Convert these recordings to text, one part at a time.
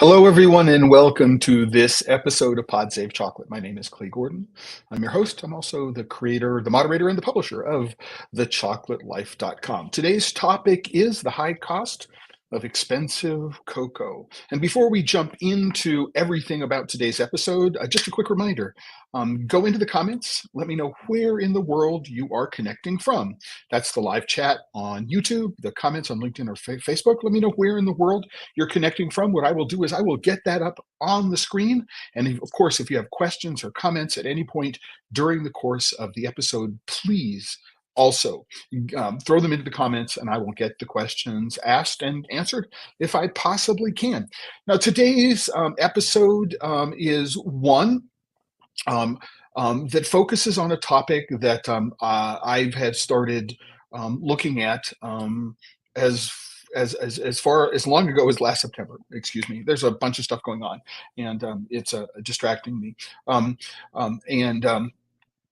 Hello, everyone, and welcome to this episode of Pod Save Chocolate. My name is Clay Gordon. I'm your host. I'm also the creator, the moderator, and the publisher of TheChocolateLife.com. Today's topic is the high cost of expensive cocoa. And before we jump into everything about today's episode, just a quick reminder, go into the comments. Let me know where in the world you are connecting from. That's the live chat on YouTube, the comments on LinkedIn or Facebook. Let me know where in the world you're connecting from. What I will do is I will get that up on the screen. And of course, if you have questions or comments at any point during the course of the episode, please also throw them into the comments and I will get the questions asked and answered if I possibly can. Now, today's episode is one that focuses on a topic that I've had started looking at as far as long ago as last September. Excuse me. There's a bunch of stuff going on, and it's distracting me.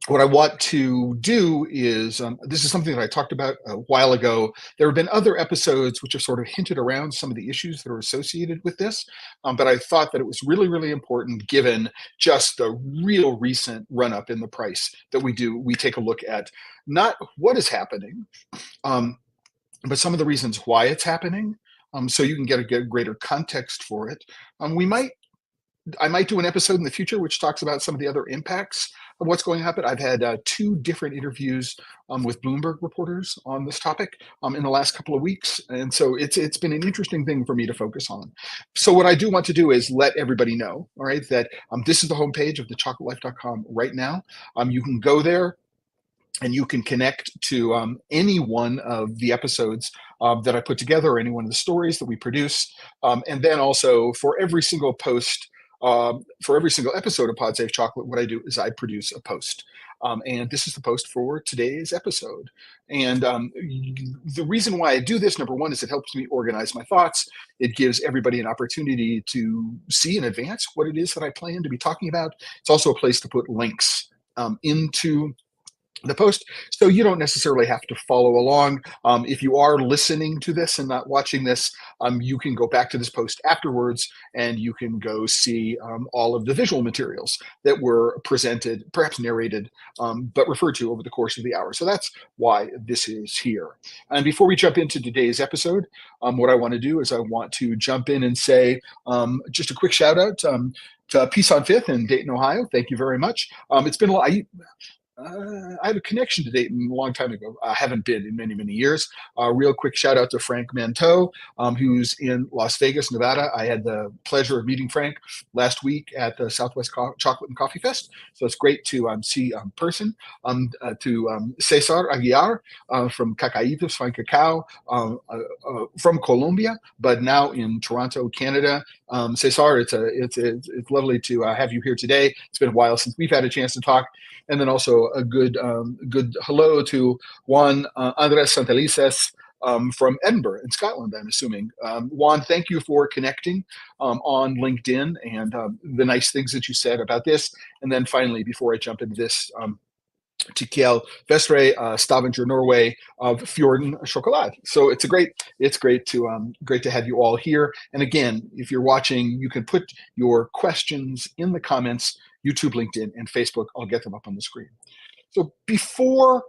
What I want to do is, this is something that I talked about a while ago. There have been other episodes which have sort of hinted around some of the issues that are associated with this, but I thought that it was really, really important given just the real recent run-up in the price that we take a look at not what is happening, but some of the reasons why it's happening, so you can get a greater context for it. I might do an episode in the future which talks about some of the other impacts of what's going to happen. I've had two different interviews with Bloomberg reporters on this topic in the last couple of weeks. And so it's been an interesting thing for me to focus on. So what I do want to do is let everybody know, all right, that this is the homepage of TheChocolateLife.com right now. You can go there and you can connect to any one of the episodes that I put together, or any one of the stories that we produce. And then also for every single post, for every single episode of Pod Save Chocolate, what I do is I produce a post. And this is the post for today's episode. And the reason why I do this, number one, is it helps me organize my thoughts. It gives everybody an opportunity to see in advance what it is that I plan to be talking about. It's also a place to put links into the post, so you don't necessarily have to follow along. If you are listening to this and not watching this, you can go back to this post afterwards and you can go see all of the visual materials that were presented, perhaps narrated, but referred to over the course of the hour. So that's why this is here. And before we jump into today's episode, what I want to do is I want to jump in and say just a quick shout out to Peace on Fifth in Dayton, Ohio. Thank you very much. It's been a lot. I have a connection to Dayton a long time ago. I haven't been in many, many years. Real quick shout out to Frank Manteau, who's in Las Vegas, Nevada. I had the pleasure of meeting Frank last week at the Southwest Chocolate and Coffee Fest. So it's great to see in person. To Cesar Aguiar from Cacaitos Fine Cacao from Colombia, but now in Toronto, Canada. Cesar, it's lovely to have you here today. It's been a while since we've had a chance to talk. And then also a good hello to Juan Andres Santelices from Edinburgh in Scotland, I'm assuming. Juan, thank you for connecting on LinkedIn and the nice things that you said about this. And then finally, before I jump into this, to Kjell Vestre, Stavanger, Norway, of Fjorden Chocolate. So it's great to have you all here. And again, if you're watching, you can put your questions in the comments, YouTube, LinkedIn, and Facebook. I'll get them up on the screen. So before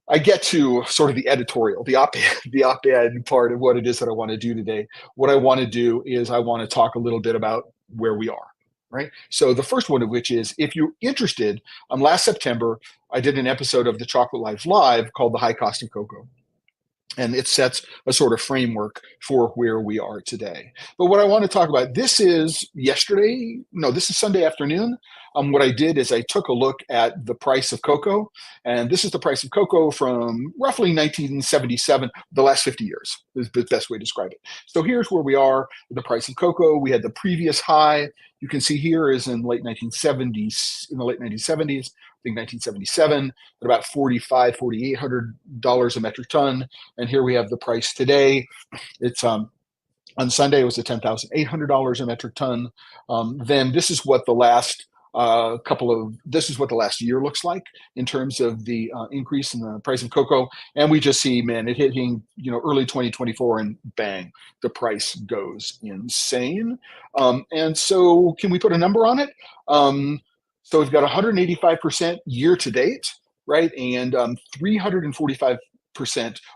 I get to sort of the editorial, the op-ed part of what it is that I want to do today, what I want to do is I want to talk a little bit about where we are. Right. So the first one of which is, if you're interested, last September, I did an episode of The Chocolate Life Live called The High Cost of Cocoa. And it sets a sort of framework for where we are today. But what I want to talk about, this is Sunday afternoon. What I did is I took a look at the price of cocoa, and this is the price of cocoa from roughly 1977, the last 50 years is the best way to describe it. So here's where we are, the price of cocoa. We had the previous high, you can see here, is in the late 1970s, I think 1977, at about $4,500, $4,800 a metric ton. And here we have the price today. It's on Sunday, it was at $10,800 a metric ton. Then this is what the last this is what the last year looks like in terms of the increase in the price of cocoa. And we just see, man, it hitting, early 2024 and bang, the price goes insane. And so can we put a number on it? So we've got 185% year to date, right? And 345%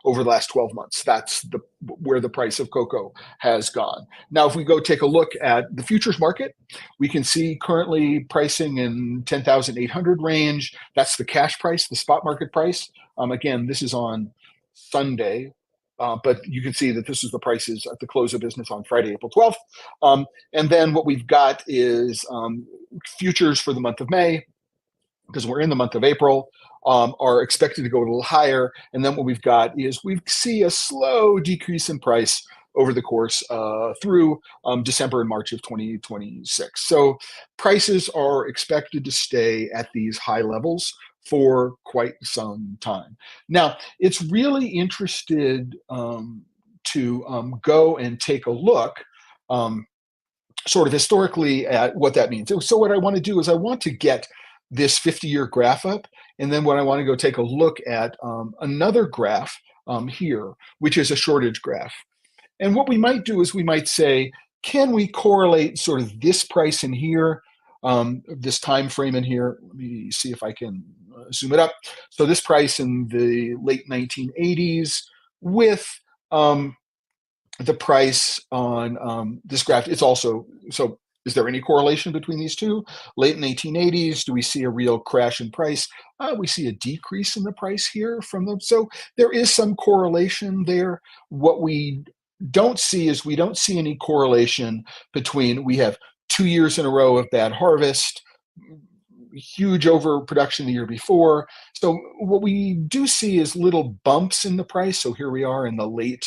over the last 12 months. That's where the price of cocoa has gone. Now, if we go take a look at the futures market, we can see currently pricing in 10,800 range. That's the cash price, the spot market price. Again, this is on Sunday, but you can see that this is the prices at the close of business on Friday, April 12th. And then what we've got is futures for the month of May, because we're in the month of April, are expected to go a little higher. And then what we've got is we see a slow decrease in price over the course through December and March of 2026. So prices are expected to stay at these high levels for quite some time. Now, it's really interested to go and take a look sort of historically at what that means. So what I want to do is I want to get this 50-year graph up, and then what I want to go take a look at another graph here, which is a shortage graph. And what we might do is we might say, can we correlate sort of this price in here, this time frame in here? Let me see if I can zoom it up. So this price in the late 1980s with the price on this graph. It's also, so is there any correlation between these two? Late 1980s, do we see a real crash in price? We see a decrease in the price here from them. So there is some correlation there. What we don't see is we don't see any correlation between, we have 2 years in a row of bad harvest, huge overproduction the year before. So what we do see is little bumps in the price. So here we are in the late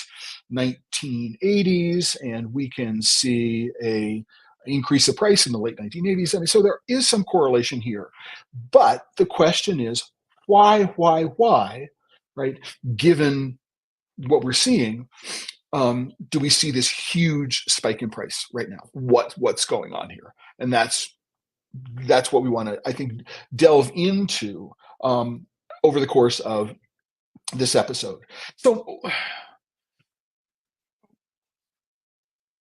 1980s, and we can see a increase of price in the late 1980s. I mean, so there is some correlation here. But the question is, why, right? Given what we're seeing, do we see this huge spike in price right now? What's going on here? And that's what we want to, I think, delve into over the course of this episode. So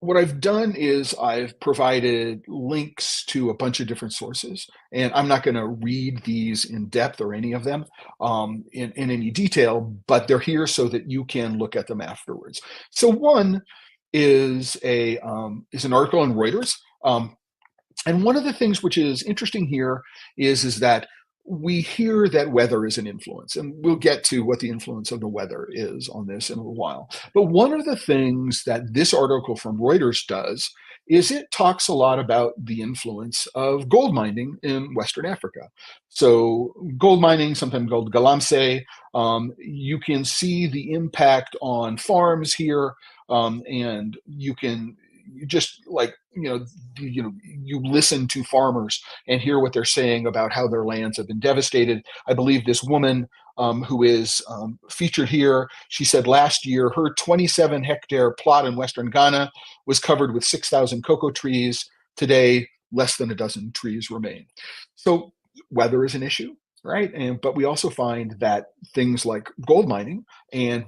what I've done is I've provided links to a bunch of different sources, and I'm not going to read these in depth or any of them in any detail, but they're here so that you can look at them afterwards. So one is an article in Reuters. And one of the things which is interesting here is that we hear that weather is an influence, and we'll get to what the influence of the weather is on this in a little while. But one of the things that this article from Reuters does is it talks a lot about the influence of gold mining in Western Africa. So gold mining, sometimes called galamsey, you can see the impact on farms here, and you can just like, you listen to farmers and hear what they're saying about how their lands have been devastated. I believe this woman who is featured here, she said last year her 27-hectare plot in Western Ghana was covered with 6,000 cocoa trees. Today, less than a dozen trees remain. So weather is an issue, right? But we also find that things like gold mining and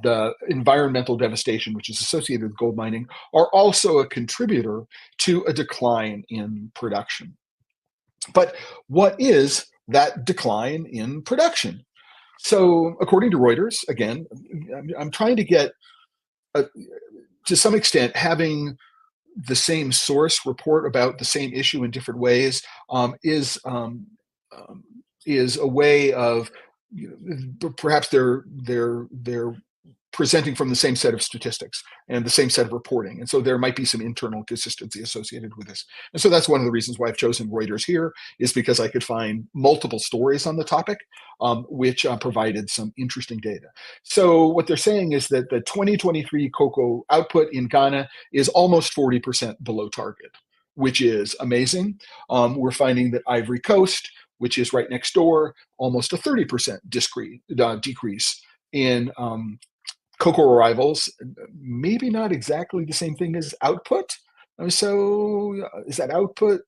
environmental devastation, which is associated with gold mining, are also a contributor to a decline in production. But what is that decline in production? So according to Reuters, again, I'm trying to get, to some extent, having the same source report about the same issue in different ways is a way of, perhaps they're presenting from the same set of statistics and the same set of reporting. And so there might be some internal consistency associated with this. And so that's one of the reasons why I've chosen Reuters here, is because I could find multiple stories on the topic, which provided some interesting data. So what they're saying is that the 2023 cocoa output in Ghana is almost 40% below target, which is amazing. We're finding that Ivory Coast, which is right next door, almost a 30% decrease in cocoa arrivals. Maybe not exactly the same thing as output. So is that output?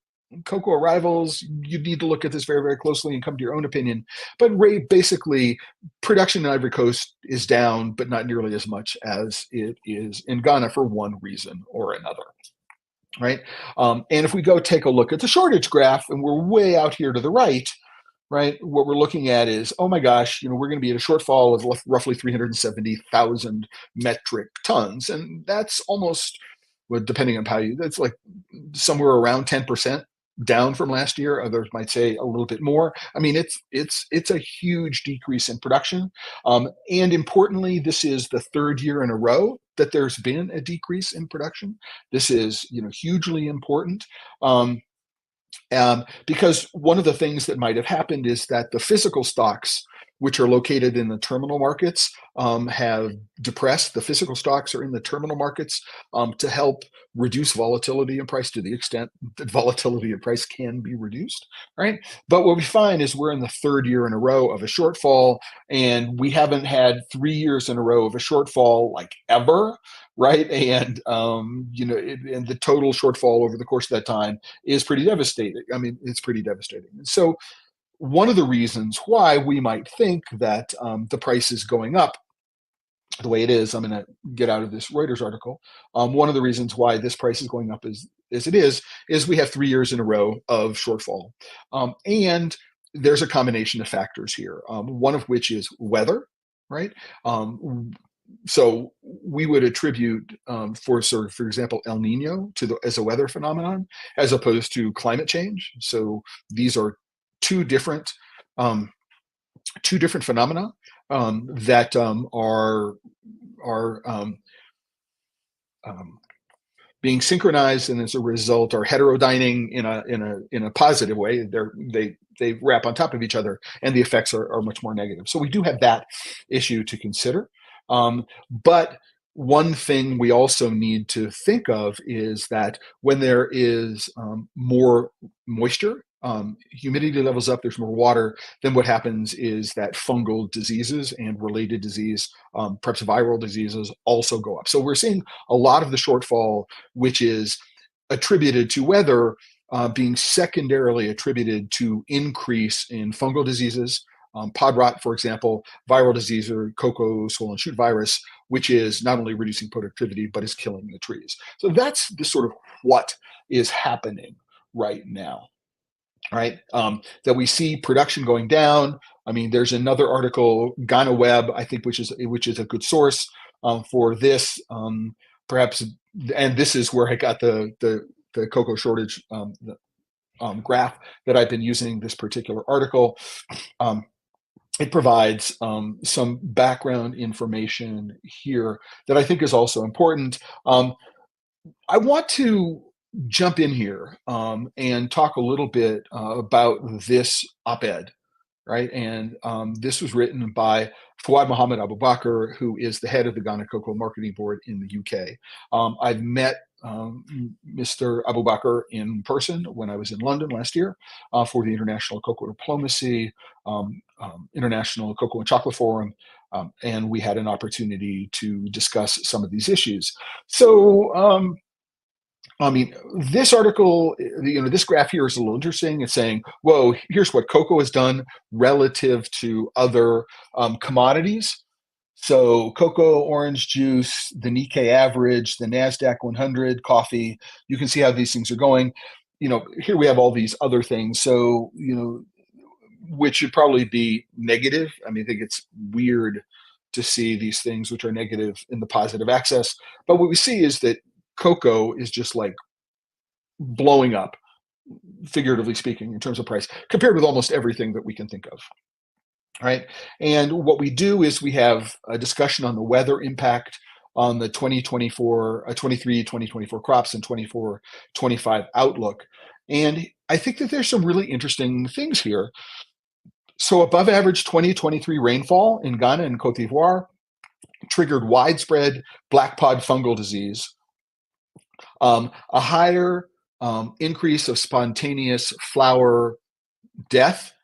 cocoa arrivals, you need to look at this very, very closely and come to your own opinion. But basically, production in Ivory Coast is down, but not nearly as much as it is in Ghana for one reason or another. Right. And if we go take a look at the shortage graph, and we're way out here to the right, right, what we're looking at is, oh my gosh, we're going to be at a shortfall of roughly 370,000 metric tons. And that's almost, well, depending on how that's like somewhere around 10% down from last year. Others might say a little bit more. I mean, it's a huge decrease in production. And importantly, this is the third year in a row that there's been a decrease in production. This is, hugely important. Because one of the things that might have happened is that the physical stocks, which are located in the terminal markets, have depressed. The physical stocks are in the terminal markets to help reduce volatility in price to the extent that volatility in price can be reduced, right? But what we find is we're in the third year in a row of a shortfall, and we haven't had 3 years in a row of a shortfall like ever, right? And and the total shortfall over the course of that time is pretty devastating. I mean, it's pretty devastating. So one of the reasons why we might think that the price is going up the way it is, I'm going to get out of this Reuters article. One of the reasons why this price is going up as it is we have 3 years in a row of shortfall. And there's a combination of factors here, one of which is weather, right? So we would attribute, for example, El Nino as a weather phenomenon, as opposed to climate change. So these are two different phenomena that are being synchronized, and as a result are heterodyning in a positive way. They wrap on top of each other, and the effects are much more negative. So we do have that issue to consider. But one thing we also need to think of is that when there is more moisture, humidity levels up, there's more water, then what happens is that fungal diseases and related disease, perhaps viral diseases, also go up. So we're seeing a lot of the shortfall, which is attributed to weather, being secondarily attributed to increase in fungal diseases, pod rot, for example, viral disease or cocoa swollen shoot virus, which is not only reducing productivity, but is killing the trees. So that's the sort of what is happening right now, right? That we see production going down. I mean, there's another article, GHweb, I think, which is a good source for this, perhaps, and this is where I got the cocoa shortage graph that I've been using this particular article. It provides some background information here that I think is also important. I want to jump in here and talk a little bit about this op-ed, right? And this was written by Fouad Mohammed Abu Bakr, who is the head of the Ghana Cocoa Marketing Board in the UK. I've met Mr. Abu Bakr in person when I was in London last year for the International Cocoa Diplomacy, International Cocoa and Chocolate Forum, and we had an opportunity to discuss some of these issues. So, I mean, this article, this graph here is a little interesting. It's saying, whoa, here's what cocoa has done relative to other commodities. So cocoa, orange juice, the Nikkei average, the NASDAQ 100, coffee, you can see how these things are going. Here we have all these other things. So, which should probably be negative. I mean, I think it's weird to see these things which are negative in the positive axis. But what we see is that cocoa is just like blowing up, figuratively speaking, in terms of price, compared with almost everything that we can think of. Right. And what we do is we have a discussion on the weather impact on the 2024 crops and 24-25 outlook. And I think that there's some really interesting things here. So above average 2023 rainfall in Ghana and Cote d'Ivoire triggered widespread black pod fungal disease, a higher increase of spontaneous flower death,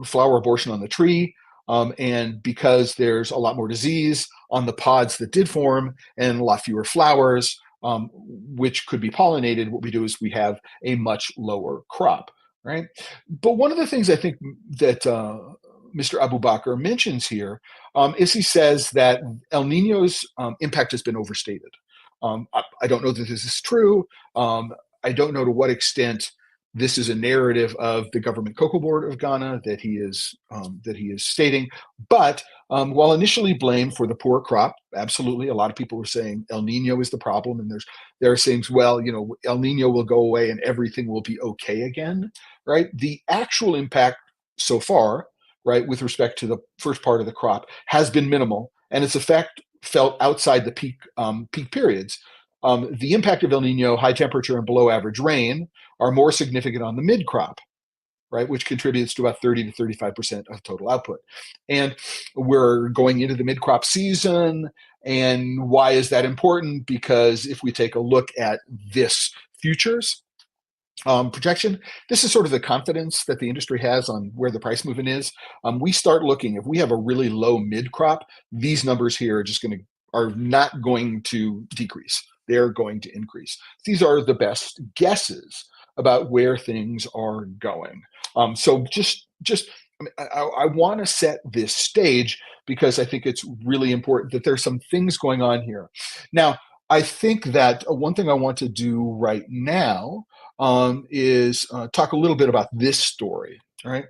flower abortion on the tree, and because there's a lot more disease on the pods that did form and a lot fewer flowers, which could be pollinated, what we do is we have a much lower crop, right? But one of the things I think that Mr. Abu Bakr mentions here is he says that El Nino's impact has been overstated. I don't know that this is true. I don't know to what extent this is a narrative of the government cocoa board of Ghana that he is stating. But while initially blamed for the poor crop, absolutely, a lot of people were saying El Nino is the problem, and there are saying, well, El Nino will go away and everything will be okay again, right? The actual impact so far, right, with respect to the first part of the crop, has been minimal, and its effect felt outside the peak periods. The impact of El Nino, high temperature and below average rain, are more significant on the mid crop, right, which contributes to about 30 to 35% of total output. And we're going into the mid crop season. And why is that important? Because if we take a look at this futures projection, this is sort of the confidence that the industry has on where the price movement is. We start looking, if we have a really low mid crop, these numbers here are not going to decrease. They're going to increase. These are the best guesses about where things are going. So I want to set this stage because I think it's really important that there's some things going on here. Now, I think that one thing I want to do right now is talk a little bit about this story, right?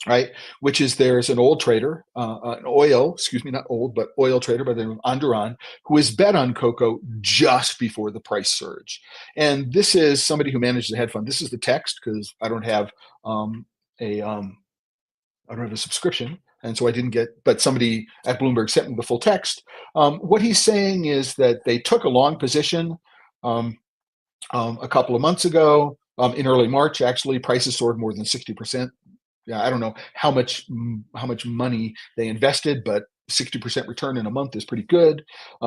Right, which is there's an old trader, not old, but oil trader by the name of Anduran, who has bet on cocoa just before the price surge. And this is somebody who manages a hedge fund. This is the text because I don't have a subscription, and so I didn't get. But somebody at Bloomberg sent me the full text. What he's saying is that they took a long position a couple of months ago. In early March, actually, prices soared more than 60%. Yeah, I don't know how much money they invested, but 60% return in a month is pretty good.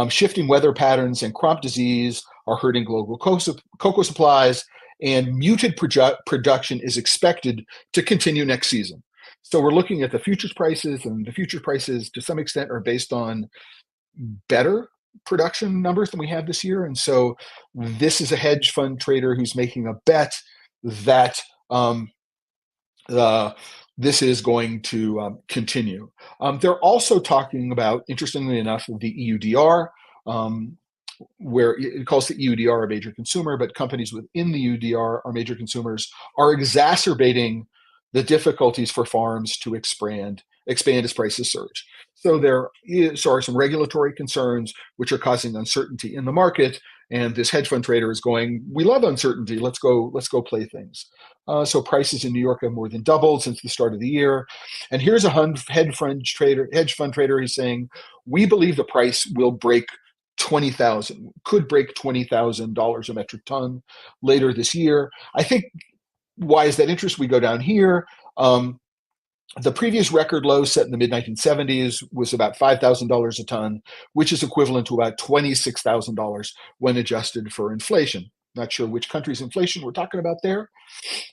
Shifting weather patterns and crop disease are hurting global cocoa supplies, and muted production is expected to continue next season. So we're looking at the futures prices, and the future prices to some extent are based on better production numbers than we have this year. And so this is a hedge fund trader who's making a bet that this is going to continue. They're also talking about, interestingly enough, the EUDR, where it calls the EUDR a major consumer, but companies within the EUDR are major consumers, are exacerbating the difficulties for farms to expand as prices surge. So there are some regulatory concerns which are causing uncertainty in the market. And this hedge fund trader is going, we love uncertainty. Let's go play things. So prices in New York have more than doubled since the start of the year. And here's a hedge fund trader who's saying, we believe the price will break could break $20,000 a metric ton later this year. I think, why is that interest? We go down here. The previous record low set in the mid-1970s was about $5,000 a ton, which is equivalent to about $26,000 when adjusted for inflation. Not sure which country's inflation we're talking about there.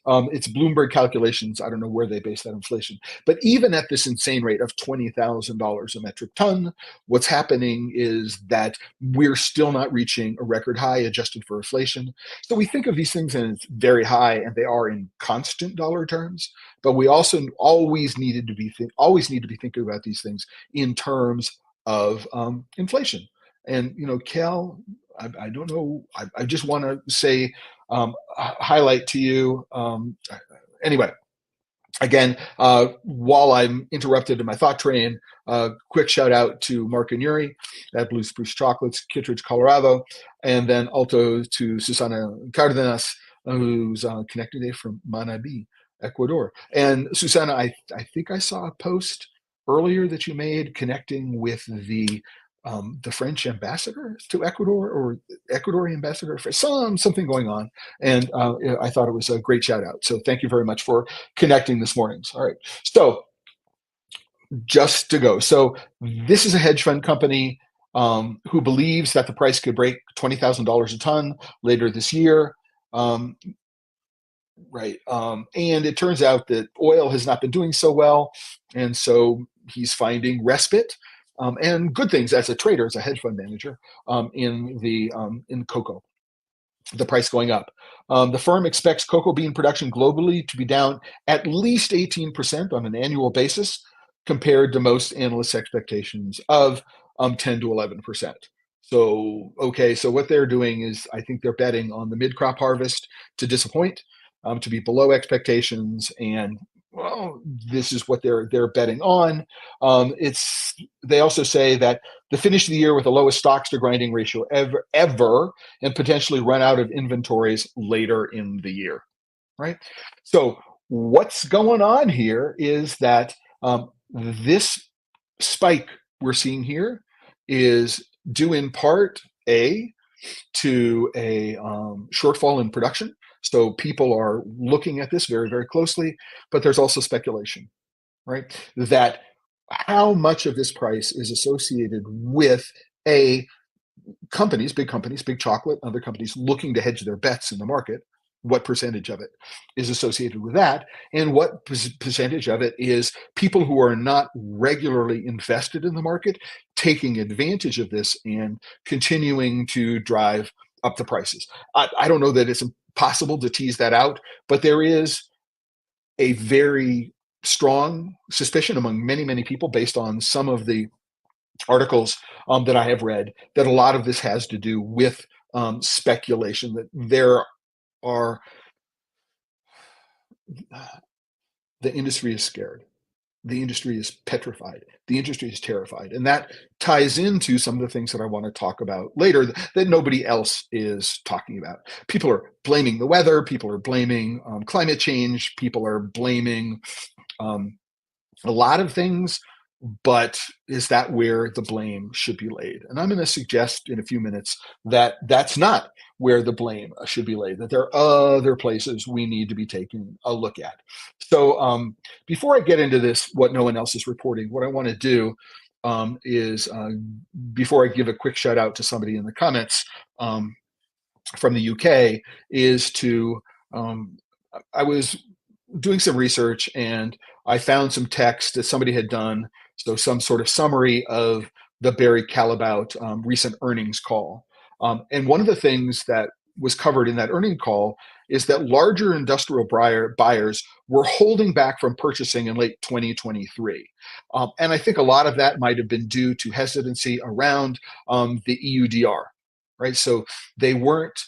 It's Bloomberg calculations. I don't know where they base that inflation. But even at this insane rate of $20,000 a metric ton, what's happening is that we're still not reaching a record high adjusted for inflation. So we think of these things as very high, and they are in constant dollar terms. But we also always need to be thinking about these things in terms of inflation. And Cal, I don't know. I just want to say, highlight to you. Anyway, again, while I'm interrupted in my thought train, quick shout out to Mark and Yuri at Blue Spruce Chocolates, Kittredge, Colorado, and then also to Susana Cardenas, who's connected today from Manabí, Ecuador. And Susana, I think I saw a post earlier that you made connecting with the French ambassador to Ecuador, or Ecuadorian ambassador for something going on. And I thought it was a great shout out. So thank you very much for connecting this morning. All right. So just to go. So this is a hedge fund company who believes that the price could break $20,000 a ton later this year. Right. And it turns out that oil has not been doing so well. And so he's finding respite and good things as a trader, as a hedge fund manager, in cocoa, the price going up. The firm expects cocoa bean production globally to be down at least 18% on an annual basis, compared to most analysts' expectations of 10 to 11%. So, okay, so what they're doing is, I think they're betting on the mid-crop harvest to disappoint, to be below expectations, and well, this is what they're betting on. They also say that the finish of the year with the lowest stocks to grinding ratio ever, and potentially run out of inventories later in the year, right? So what's going on here is that this spike we're seeing here is due in part to a shortfall in production. So people are looking at this very, very closely, but there's also speculation, right? That how much of this price is associated with big companies, big chocolate, other companies looking to hedge their bets in the market. What percentage of it is associated with that? And what percentage of it is people who are not regularly invested in the market taking advantage of this and continuing to drive up the prices? I don't know that it's possible to tease that out, but there is a very strong suspicion among many, many people, based on some of the articles that I have read, that a lot of this has to do with speculation, that the industry is scared. The industry is petrified. The industry is terrified. And that ties into some of the things that I want to talk about later that nobody else is talking about. People are blaming the weather. People are blaming climate change. People are blaming a lot of things. But is that where the blame should be laid? And I'm going to suggest in a few minutes that that's not where the blame should be laid, that there are other places we need to be taking a look at. So before I get into this, what no one else is reporting, what I want to do is, before I give a quick shout out to somebody in the comments from the UK, is to, I was doing some research and I found some text that somebody had done, so some sort of summary of the Barry Callebaut recent earnings call. And one of the things that was covered in that earning call is that larger industrial buyers were holding back from purchasing in late 2023. And I think a lot of that might have been due to hesitancy around the EUDR, right? So they weren't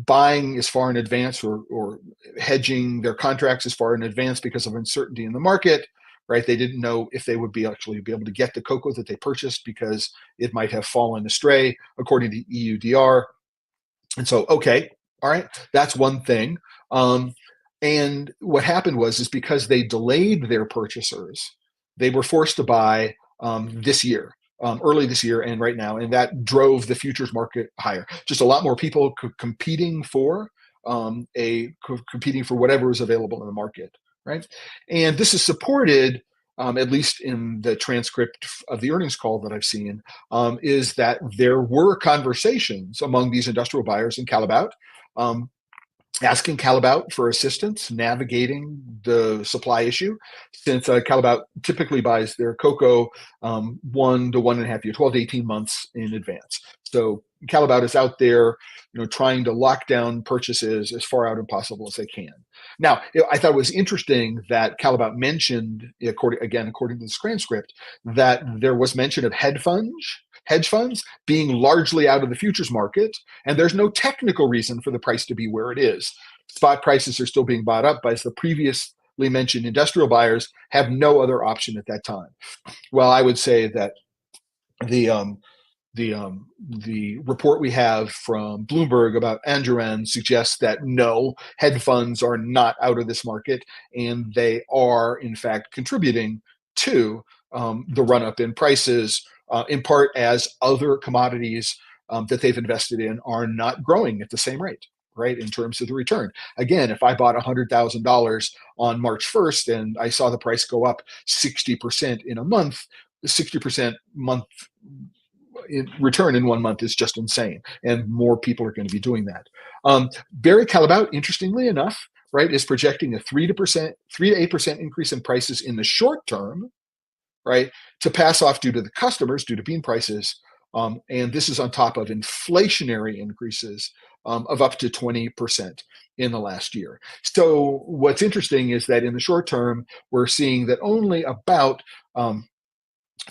buying as far in advance or hedging their contracts as far in advance because of uncertainty in the market, right? They didn't know if they would actually be able to get the cocoa that they purchased because it might have fallen astray according to EUDR. And so, okay, all right, that's one thing. And what happened is because they delayed their purchasers, they were forced to buy this year. Early this year and right now, and that drove the futures market higher. Just a lot more people competing for whatever is available in the market, right? And this is supported, at least in the transcript of the earnings call that I've seen, is that there were conversations among these industrial buyers in Callebaut, asking Callebaut for assistance navigating the supply issue, since Callebaut typically buys their cocoa 1 to 1.5 years, 12 to 18 months in advance. So Callebaut is out there, trying to lock down purchases as far out as possible as they can. Now, I thought it was interesting that Callebaut mentioned, according to this transcript, that there was mention of hedge funds being largely out of the futures market, and there's no technical reason for the price to be where it is. Spot prices are still being bought up by the previously mentioned industrial buyers, have no other option at that time. Well, I would say that the report we have from Bloomberg about Anjuran suggests that no, hedge funds are not out of this market, and they are in fact contributing to the run-up in prices, in part as other commodities that they've invested in are not growing at the same rate, right, in terms of the return. Again, if I bought $100,000 on March 1st and I saw the price go up 60% in a month, the 60% month return in 1 month is just insane, and more people are going to be doing that. Barry Callebaut, interestingly enough, right, is projecting a 3 to 8% increase in prices in the short term, right, to pass off due to the customers, due to bean prices. And this is on top of inflationary increases of up to 20% in the last year. So what's interesting is that in the short term, we're seeing that only about 3%,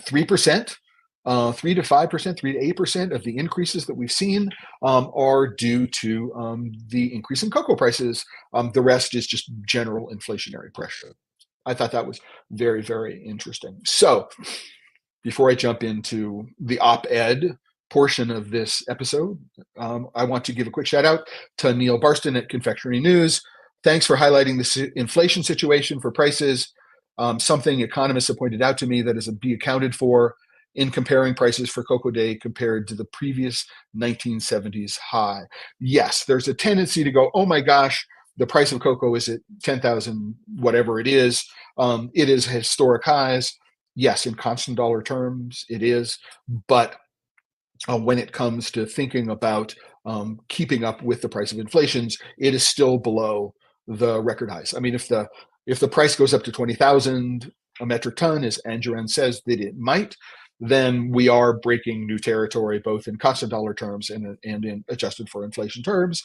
3 to 5%, 3 to 8% of the increases that we've seen are due to the increase in cocoa prices. The rest is just general inflationary pressure. I thought that was very, very interesting. So before I jump into the op-ed portion of this episode, I want to give a quick shout out to Neil Barston at Confectionery News. Thanks for highlighting the inflation situation for prices, something economists have pointed out to me that is to be accounted for in comparing prices for Cocoa Day compared to the previous 1970s high. Yes, there's a tendency to go, oh my gosh, the price of cocoa is at 10,000, whatever it is. It is historic highs. Yes, in constant dollar terms, it is. But when it comes to thinking about keeping up with the price of inflations, it is still below the record highs. I mean, if the price goes up to 20,000 a metric ton, as Anjuran says that it might, then we are breaking new territory, both in constant dollar terms and in adjusted for inflation terms.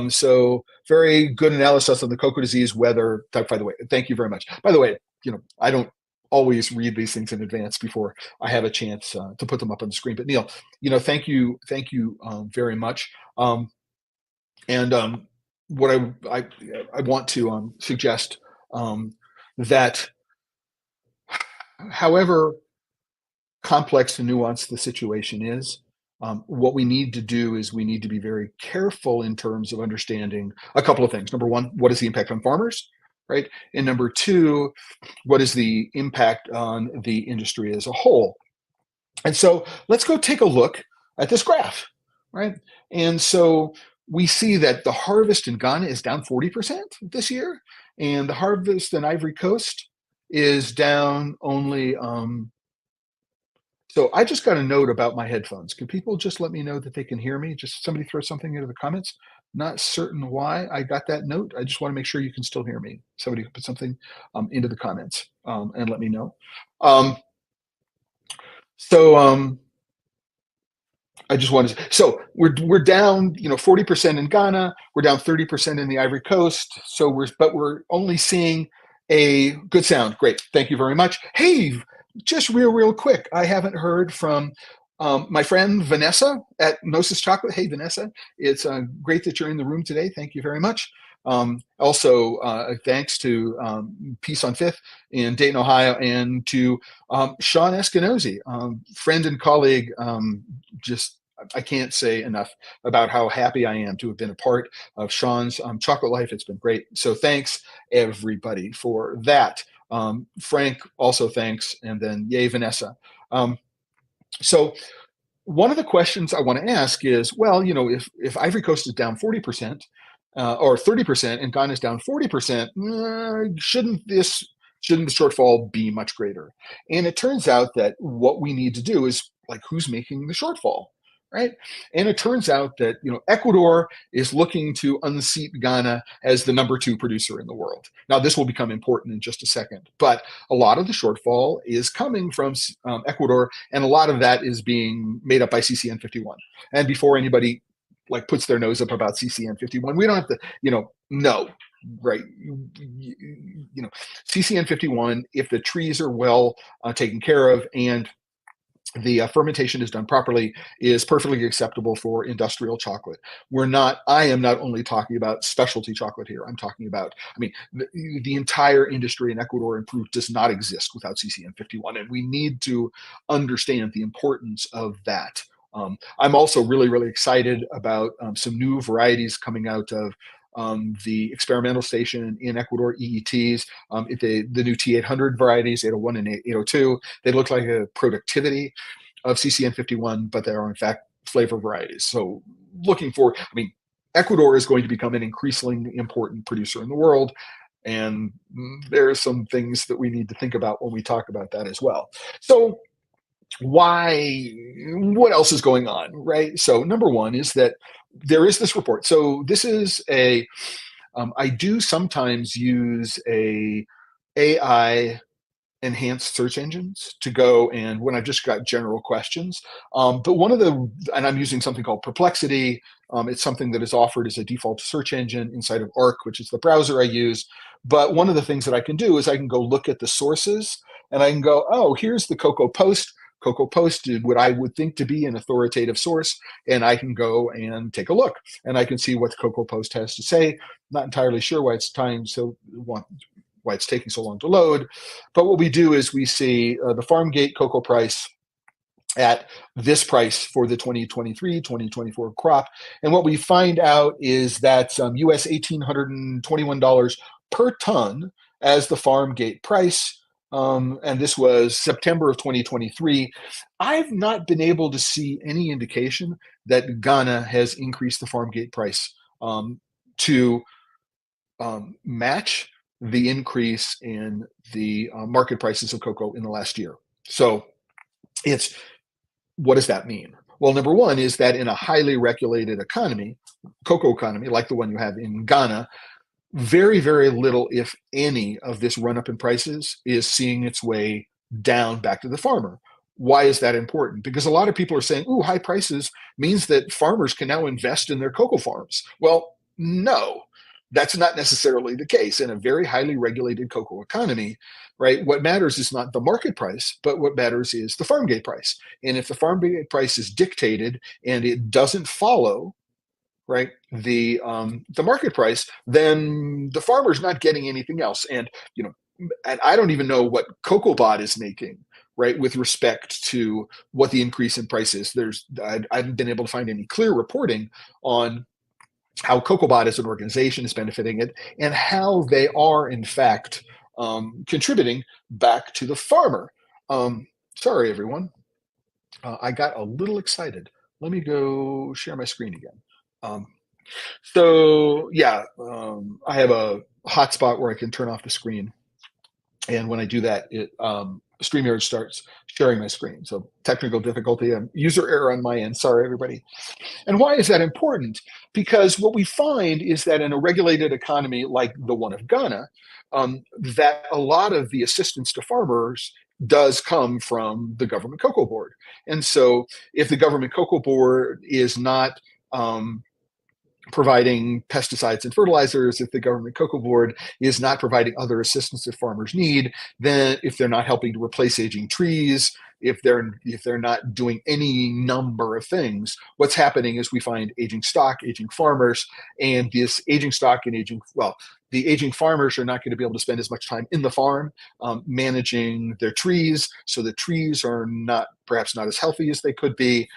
So very good analysis on the cocoa disease weather. By the way, thank you very much. By the way, I don't always read these things in advance before I have a chance to put them up on the screen. But Neil, thank you very much. And what I want to suggest that, however complex and nuanced the situation is, what we need to do is we need to be very careful in terms of understanding a couple of things. Number one, what is the impact on farmers, right? And number two, what is the impact on the industry as a whole? And so let's go take a look at this graph, right? And so we see that the harvest in Ghana is down 40% this year, and the harvest in Ivory Coast is down only. So I just got a note about my headphones. Can people just let me know that they can hear me? Just somebody throw something into the comments. Not certain why I got that note. I just want to make sure you can still hear me. Somebody put something into the comments and let me know. So I just wanted to, so we're down, 40% in Ghana. We're down 30% in the Ivory Coast. So we're only seeing a good sound. Great. Thank you very much. Hey, just real quick. I haven't heard from my friend Vanessa at Gnosis Chocolate. Hey, Vanessa, it's great that you're in the room today. Thank you very much. Also, thanks to Peace on Fifth in Dayton, Ohio, and to Sean Eskenazi, friend and colleague. Just I can't say enough about how happy I am to have been a part of Sean's Chocolate Life. It's been great. So thanks everybody for that. Frank also thanks, and then yay, Vanessa. So one of the questions I want to ask is, well, if Ivory Coast is down 40%, or 30%, and Ghana is down 40%, shouldn't the shortfall be much greater? And it turns out that what we need to do is, who's making the shortfall, right? And it turns out that Ecuador is looking to unseat Ghana as the number 2 producer in the world. Now, this will become important in just a second, but a lot of the shortfall is coming from Ecuador, and a lot of that is being made up by CCN 51. And before anybody puts their nose up about CCN 51, we don't have to, no, right? CCN 51, if the trees are well taken care of and the fermentation is done properly, is perfectly acceptable for industrial chocolate. I am not only talking about specialty chocolate here. I'm talking about, the entire industry in Ecuador and Peru does not exist without CCN 51. And we need to understand the importance of that. I'm also really, really excited about some new varieties coming out of the experimental station in Ecuador, EETs, the new T800 varieties, 801 and 802. They look like a productivity of CCN 51, but they are in fact flavor varieties. So looking forward, Ecuador is going to become an increasingly important producer in the world. And there are some things that we need to think about when we talk about that as well. So what else is going on, right? So number one is that there is this report. So this is I do sometimes use a AI enhanced search engines to go and when I've just got general questions. But and I'm using something called Perplexity. It's something that is offered as a default search engine inside of Arc, which is the browser I use. But one of the things that I can do is I can go look at the sources and I can go, oh, here's the Cocoa Post. Cocoa Post did what I would think to be an authoritative source, and I can go and take a look, and I can see what the Cocoa Post has to say. Not entirely sure why it's taking so long to load. But what we do is we see the farm gate cocoa price at this price for the 2023-2024 crop. And what we find out is that US $1,821 per ton as the farm gate price. And this was September of 2023. I've not been able to see any indication that Ghana has increased the farm gate price to match the increase in the market prices of cocoa in the last year. So what does that mean? Well, number one is that in a highly regulated economy, cocoa economy, like the one you have in Ghana, very, very little, if any, of this run up in prices is seeing its way down back to the farmer. Why is that important? Because a lot of people are saying, ooh, high prices means that farmers can now invest in their cocoa farms. Well, no, that's not necessarily the case. In a very highly regulated cocoa economy, right, what matters is not the market price, but what matters is the farm gate price. And if the farm gate price is dictated and it doesn't follow, right, the market price, then the farmer's not getting anything else. And and I don't even know what CocoaBot is making, right, with respect to what the increase in price is. I haven't been able to find any clear reporting on how CocoaBot as an organization is benefiting it and how they are in fact contributing back to the farmer. Sorry, everyone. I got a little excited. Let me go share my screen again. So yeah, I have a hotspot where I can turn off the screen. And when I do that, StreamYard starts sharing my screen. So technical difficulty and user error on my end. Sorry, everybody. And why is that important? Because what we find is that in a regulated economy like the one of Ghana, that a lot of the assistance to farmers does come from the government cocoa board. And so if the government cocoa board is not providing pesticides and fertilizers, if the government cocoa board is not providing other assistance that farmers need, then if they're not helping to replace aging trees, if they're not doing any number of things, what's happening is we find aging stock, aging farmers, and this aging stock and the aging farmers are not going to be able to spend as much time in the farm managing their trees, so the trees are perhaps not as healthy as they could be.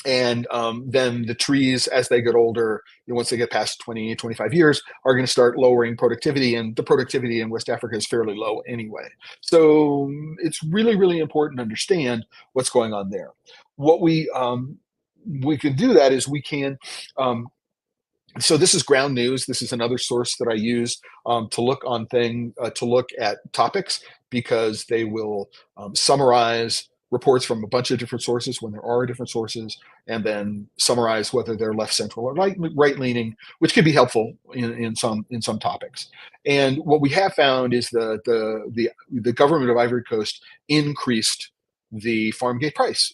And then the trees, as they get older, once they get past 20, 25 years, are going to start lowering productivity. And the productivity in West Africa is fairly low anyway. So it's really, really important to understand what's going on there. What we can do that is we can so this is Ground News. This is another source that I use to look at topics, because they will summarize reports from a bunch of different sources when there are different sources, and then summarize whether they're left central or right leaning, which can be helpful in some topics. And what we have found is the government of Ivory Coast increased the farm gate price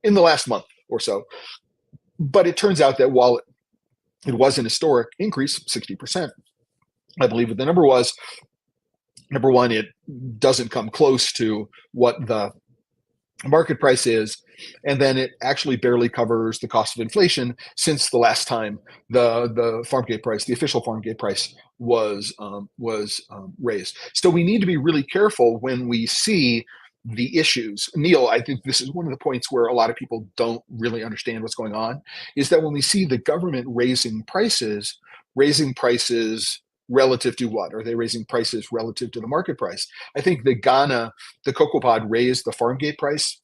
in the last month or so. But it turns out that while it was an historic increase, 60%, I believe what the number was. Number one, it doesn't come close to what the market price is, and then it actually barely covers the cost of inflation since the last time the farm gate price, the official farm gate price, was raised. So we need to be really careful when we see the issues. Neil, I think this is one of the points where a lot of people don't really understand what's going on, is that when we see the government raising prices relative to what? Are they raising prices relative to the market price? I think the cocoa pod raised the farm gate price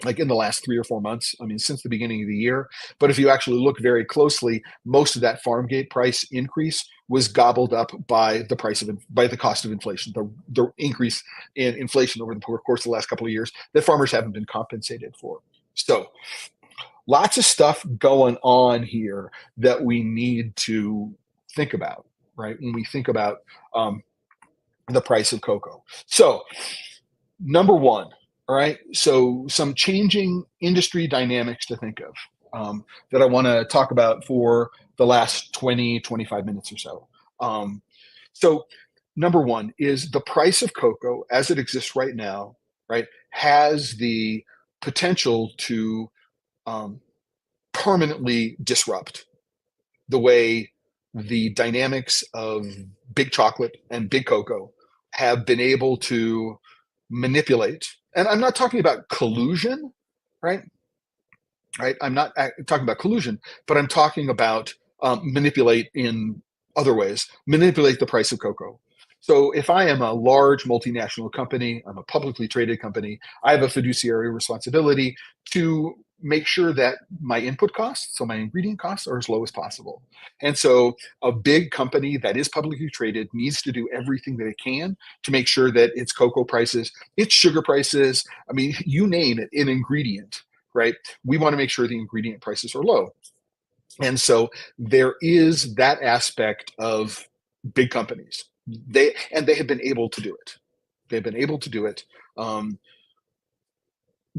like in the last 3 or 4 months, I mean, since the beginning of the year. But if you actually look very closely, most of that farm gate price increase was gobbled up by the cost of inflation, the increase in inflation over the course of the last couple of years that farmers haven't been compensated for. So lots of stuff going on here that we need to think about, right? When we think about the price of cocoa. So, number one, all right, so some changing industry dynamics to think of that I want to talk about for the last 20, 25 minutes or so. So, number one is the price of cocoa as it exists right now, right, has the potential to um, permanently disrupt the way the dynamics of big chocolate and big cocoa have been able to manipulate. And I'm not talking about collusion, right? Right. I'm not talking about collusion, but I'm talking about manipulate in other ways, manipulate the price of cocoa. So if I am a large multinational company, I'm a publicly traded company, I have a fiduciary responsibility to make sure that my input costs, so my ingredient costs, are as low as possible. And so a big company that is publicly traded needs to do everything that it can to make sure that its cocoa prices, its sugar prices, I mean, you name it, an ingredient, right? We want to make sure the ingredient prices are low. And so there is that aspect of big companies. They have been able to do it. They've been able to do it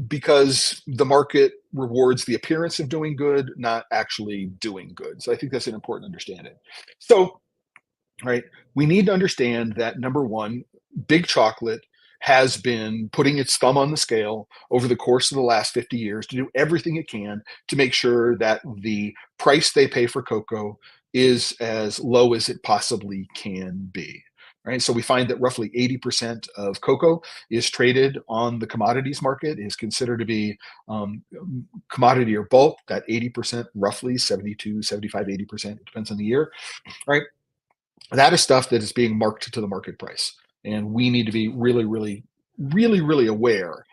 because the market rewards the appearance of doing good, not actually doing good. So I think that's an important understanding. So, right, we need to understand that number one, big chocolate has been putting its thumb on the scale over the course of the last 50 years to do everything it can to make sure that the price they pay for cocoa is as low as it possibly can be. Right. So we find that roughly 80% of cocoa is traded on the commodities market, is considered to be commodity or bulk. That 80%, roughly 72, 75, 80%, it depends on the year. Right. That is stuff that is being marked to the market price. And we need to be really, really, really, really aware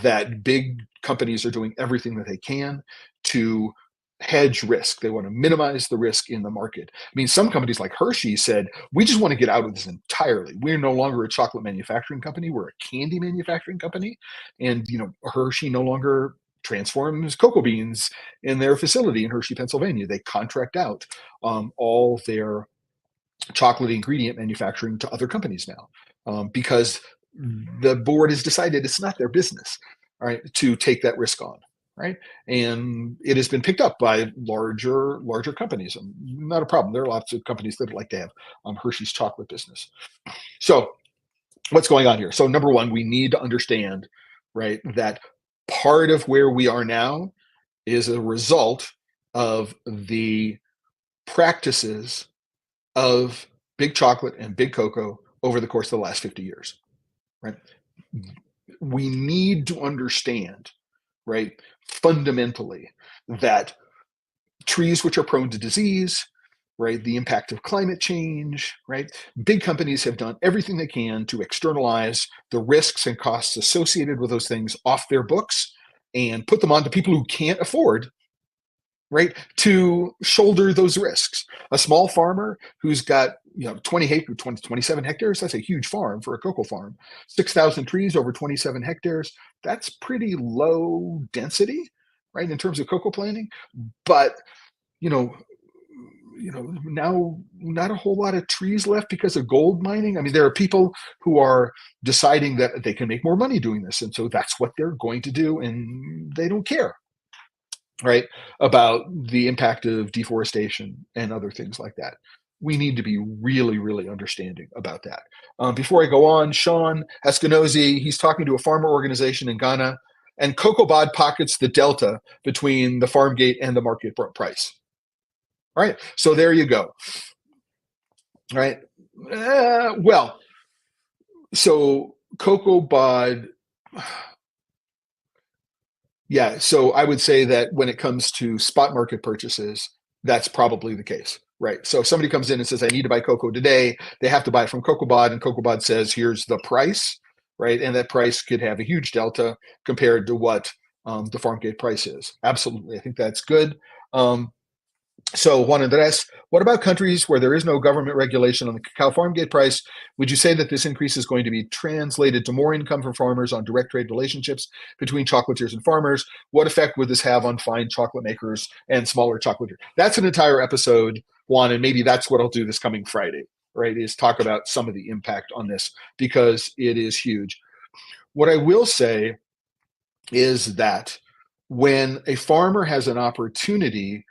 that big companies are doing everything that they can to hedge risk. They want to minimize the risk in the market. I mean, some companies like Hershey said, we just want to get out of this entirely. We're no longer a chocolate manufacturing company. We're a candy manufacturing company. And, Hershey no longer transforms cocoa beans in their facility in Hershey, Pennsylvania. They contract out all their chocolate ingredient manufacturing to other companies now because the board has decided it's not their business, right, to take that risk on, right? And it has been picked up by larger companies. Not a problem. There are lots of companies that would like to have Hershey's chocolate business. So what's going on here? So number one, we need to understand, right, that part of where we are now is a result of the practices of big chocolate and big cocoa over the course of the last 50 years, right? We need to understand, right, fundamentally that trees which are prone to disease, right, the impact of climate change, right, big companies have done everything they can to externalize the risks and costs associated with those things off their books and put them on to people who can't afford, right, to shoulder those risks. A small farmer who's got 27 hectares, that's a huge farm for a cocoa farm. 6,000 trees over 27 hectares, that's pretty low density, right, in terms of cocoa planting. But now not a whole lot of trees left because of gold mining. I mean, there are people who are deciding that they can make more money doing this, and so that's what they're going to do, and they don't care, right, about the impact of deforestation and other things like that. We need to be really, really understanding about that. Before I go on, Sean Eskenazi, he's talking to a farmer organization in Ghana, and Callebaut pockets the delta between the farm gate and the market price. All right, so there you go. All right, so Callebaut. Yeah, so I would say that when it comes to spot market purchases, that's probably the case, right? So if somebody comes in and says, I need to buy cocoa today, they have to buy it from Callebaut, and Callebaut says, here's the price, right? And that price could have a huge delta compared to what the farm gate price is. Absolutely, I think that's good. So Juan Andres, what about countries where there is no government regulation on the cacao farm gate price? Would you say that this increase is going to be translated to more income for farmers on direct trade relationships between chocolatiers and farmers? What effect would this have on fine chocolate makers and smaller chocolatiers? That's an entire episode, Juan, and maybe that's what I'll do this coming Friday. right, is talk about some of the impact on this because it is huge. What I will say is that when a farmer has an opportunity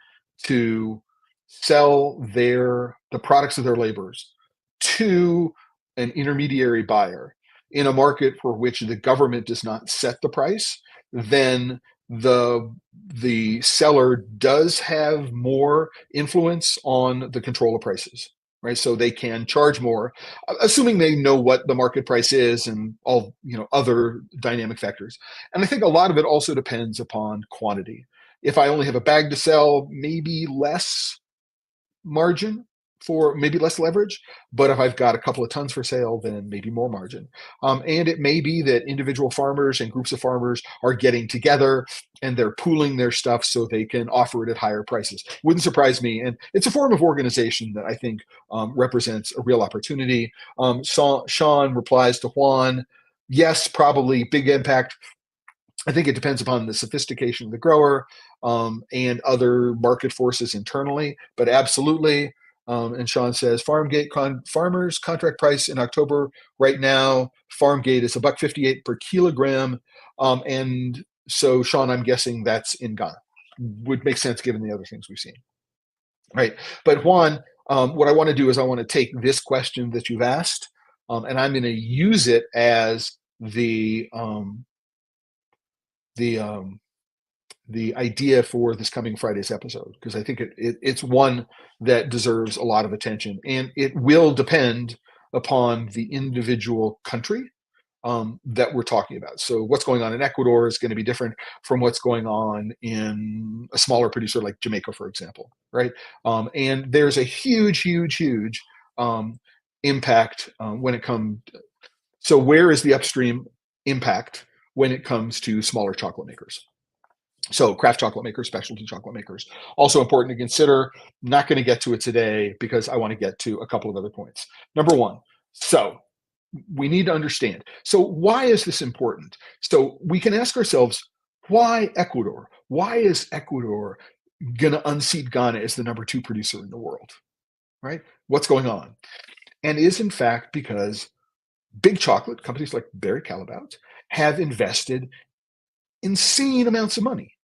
to sell the products of their labors to an intermediary buyer in a market for which the government does not set the price, then the seller does have more influence on the control of prices, right? So they can charge more, assuming they know what the market price is and all other dynamic factors. And I think a lot of it also depends upon quantity. If I only have a bag to sell, maybe less margin, for maybe less leverage. But if I've got a couple of tons for sale, then maybe more margin. And it may be that individual farmers and groups of farmers are getting together and they're pooling their stuff so they can offer it at higher prices. Wouldn't surprise me. And it's a form of organization that I think represents a real opportunity. Sean replies to Juan, yes, probably big impact. I think it depends upon the sophistication of the grower and other market forces internally, but absolutely. And Sean says, farmers contract price in October right now, farm gate is $1.58 per kilogram. And so, Sean, I'm guessing that's in Ghana. Would make sense given the other things we've seen, right? But Juan, what I want to do is I want to take this question that you've asked, and I'm going to use it as the idea for this coming Friday's episode, because I think it's one that deserves a lot of attention, and it will depend upon the individual country that we're talking about. So what's going on in Ecuador is going to be different from what's going on in a smaller producer like Jamaica, for example, right? And there's a huge impact when it comes. So where is the upstream impact when it comes to smaller chocolate makers? So craft chocolate makers, specialty chocolate makers, also important to consider. Not going to get to it today because I want to get to a couple of other points. Number one, so we need to understand. So why is this important? So we can ask ourselves, why Ecuador? Why is Ecuador going to unseat Ghana as the number 2 producer in the world, right? What's going on? And is in fact because big chocolate companies like Barry Callebaut have invested insane amounts of money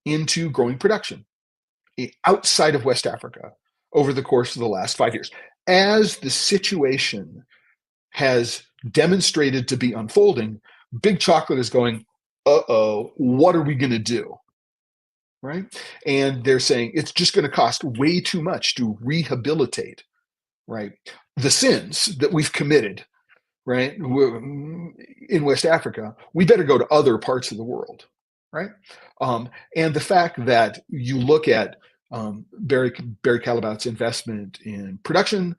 into growing production outside of West Africa over the course of the last 5 years. As the situation has demonstrated to be unfolding, big chocolate is going, uh-oh, what are we going to do? Right? And they're saying it's just going to cost way too much to rehabilitate, right, the sins that we've committed, right, in West Africa. We better go to other parts of the world, right? And the fact that you look at Barry Callebaut's investment in production,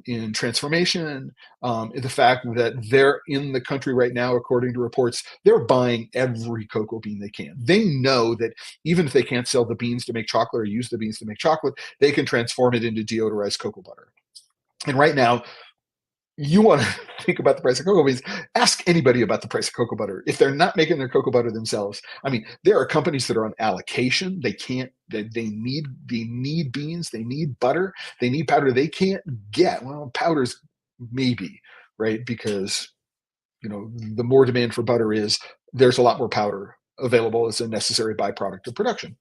in transformation, the fact that they're in the country right now, according to reports, they're buying every cocoa bean they can. They know that even if they can't sell the beans to make chocolate or use the beans to make chocolate, they can transform it into deodorized cocoa butter. And right now, you want to think about the price of cocoa beans, ask anybody about the price of cocoa butter. If they're not making their cocoa butter themselves, I mean, there are companies that are on allocation. They need beans, they need butter, they need powder. They can't get, well, powders maybe, right? Because, the more demand for butter is, there's a lot more powder available as a necessary byproduct of production,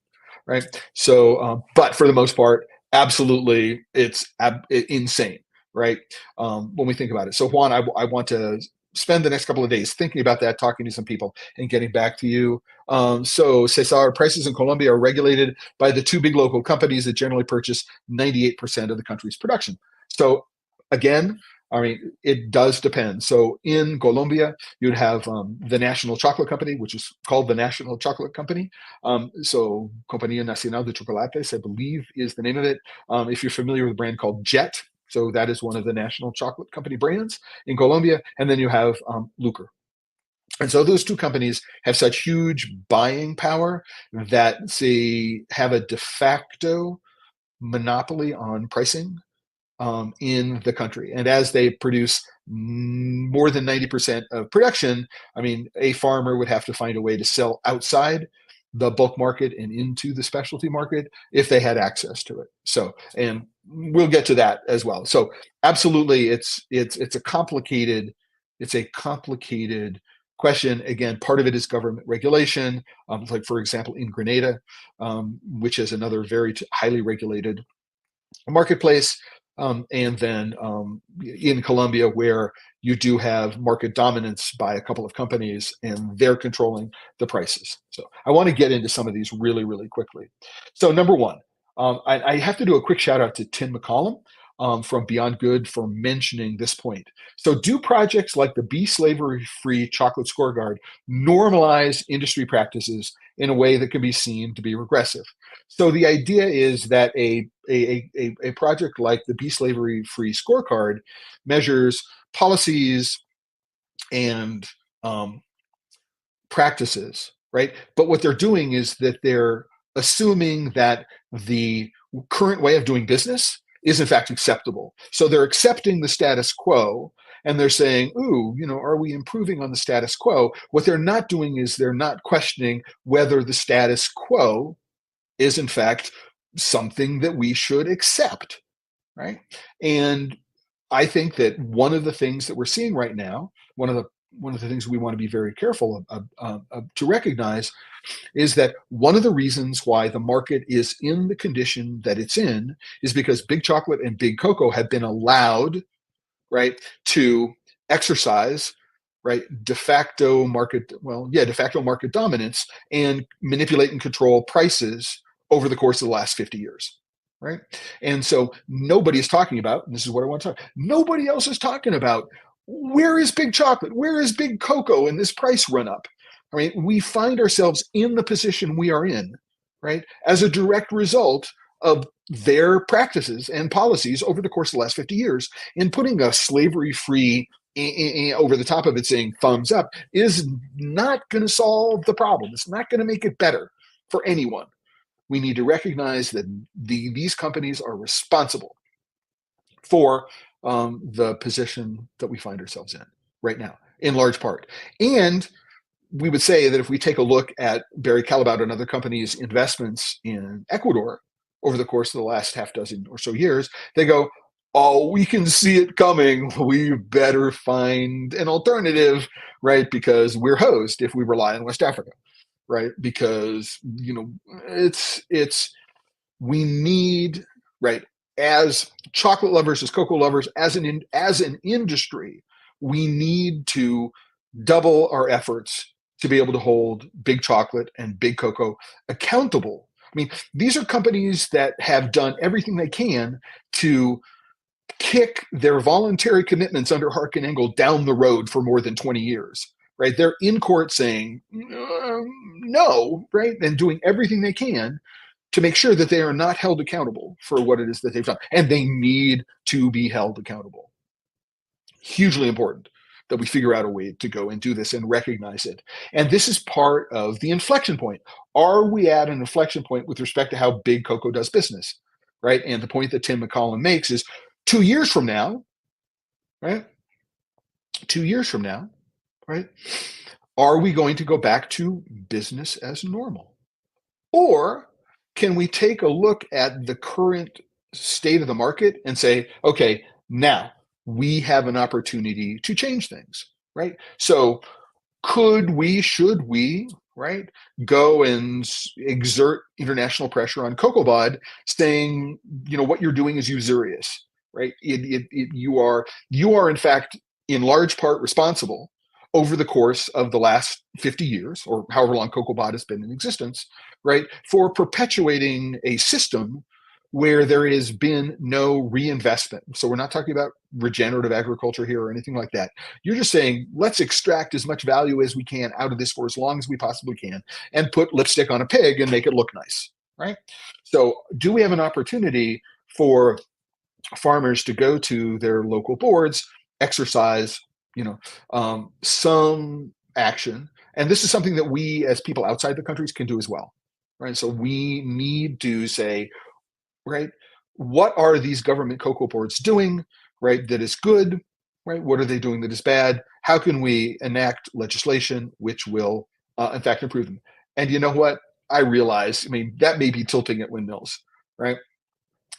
right? So, but for the most part, absolutely, it's insane, right? When we think about it. So Juan, I want to spend the next couple of days thinking about that, talking to some people, and getting back to you. So Cesar, prices in Colombia are regulated by the 2 big local companies that generally purchase 98% of the country's production. So again, I mean, it does depend. So in Colombia, you'd have the National Chocolate Company, which is called the National Chocolate Company. So Compañía Nacional de Chocolates, I believe, is the name of it. If you're familiar with a brand called Jet, so that is one of the National Chocolate Company brands in Colombia. And then you have Lucre. And so those 2 companies have such huge buying power that they have a de facto monopoly on pricing in the country. And as they produce more than 90% of production, I mean, a farmer would have to find a way to sell outside the bulk market and into the specialty market if they had access to it. So, and we'll get to that as well. So absolutely, it's a complicated question. Again, part of it is government regulation, like for example in Grenada, which is another very highly regulated marketplace, and then in Colombia, where you do have market dominance by a couple of companies, and they're controlling the prices. So I want to get into some of these really, really quickly. So number one, I have to do a quick shout out to Tim McCollum from Beyond Good for mentioning this point. So do projects like the Be Slavery Free Chocolate Scorecard normalize industry practices in a way that can be seen to be regressive? So the idea is that a project like the Be Slavery Free Scorecard measures policies and practices, right? But what they're doing is that they're assuming that the current way of doing business is in fact acceptable. So they're accepting the status quo, and they're saying, ooh, are we improving on the status quo? What they're not doing is they're not questioning whether the status quo is in fact something that we should accept, right? And I think that one of the things that we're seeing right now, one of the things we want to be very careful of to recognize, is that one of the reasons why the market is in the condition that it's in is because big chocolate and big cocoa have been allowed, right, to exercise, right, de facto market dominance and manipulate and control prices over the course of the last 50 years. Right. And so nobody is talking about, and this is what I want to talk, nobody else is talking about, where is big chocolate? Where is big cocoa in this price run up? I mean, we find ourselves in the position we are in, right, as a direct result of their practices and policies over the course of the last 50 years. And putting a slavery-free over the top of it saying thumbs up is not going to solve the problem. It's not going to make it better for anyone. We need to recognize that these companies are responsible for the position that we find ourselves in right now, in large part. And we would say that if we take a look at Barry Callebaut and other companies' investments in Ecuador over the course of the last half dozen or so years, they go, oh, we can see it coming. We better find an alternative, right? Because we're hosed if we rely on West Africa. Right, because we need, right, as chocolate lovers, as cocoa lovers, as an industry, we need to double our efforts to be able to hold big chocolate and big cocoa accountable. I mean, these are companies that have done everything they can to kick their voluntary commitments under Hark and Engel down the road for more than 20 years. Right, they're in court saying no, right, and doing everything they can to make sure that they are not held accountable for what it is that they've done, and they need to be held accountable. Hugely important that we figure out a way to go and do this and recognize it. And this is part of the inflection point. Are we at an inflection point with respect to how big cocoa does business, right? And the point that Tim McCollum makes is 2 years from now, right? 2 years from now, right? Are we going to go back to business as normal? Or can we take a look at the current state of the market and say, okay, now we have an opportunity to change things, right? So should we, right, go and exert international pressure on COCOBOD saying, what you're doing is usurious, right? You are in fact in large part responsible over the course of the last 50 years, or however long COCOBOD has been in existence, right, for perpetuating a system where there has been no reinvestment. So we're not talking about regenerative agriculture here or anything like that. You're just saying, let's extract as much value as we can out of this for as long as we possibly can and put lipstick on a pig and make it look nice, right? So do we have an opportunity for farmers to go to their local boards, exercise some action? And this is something that we as people outside the countries can do as well, right? So we need to say, right, what are these government cocoa boards doing, right, that is good, right? What are they doing that is bad? How can we enact legislation which will, in fact, improve them? And you know what? I realize, that may be tilting at windmills, right?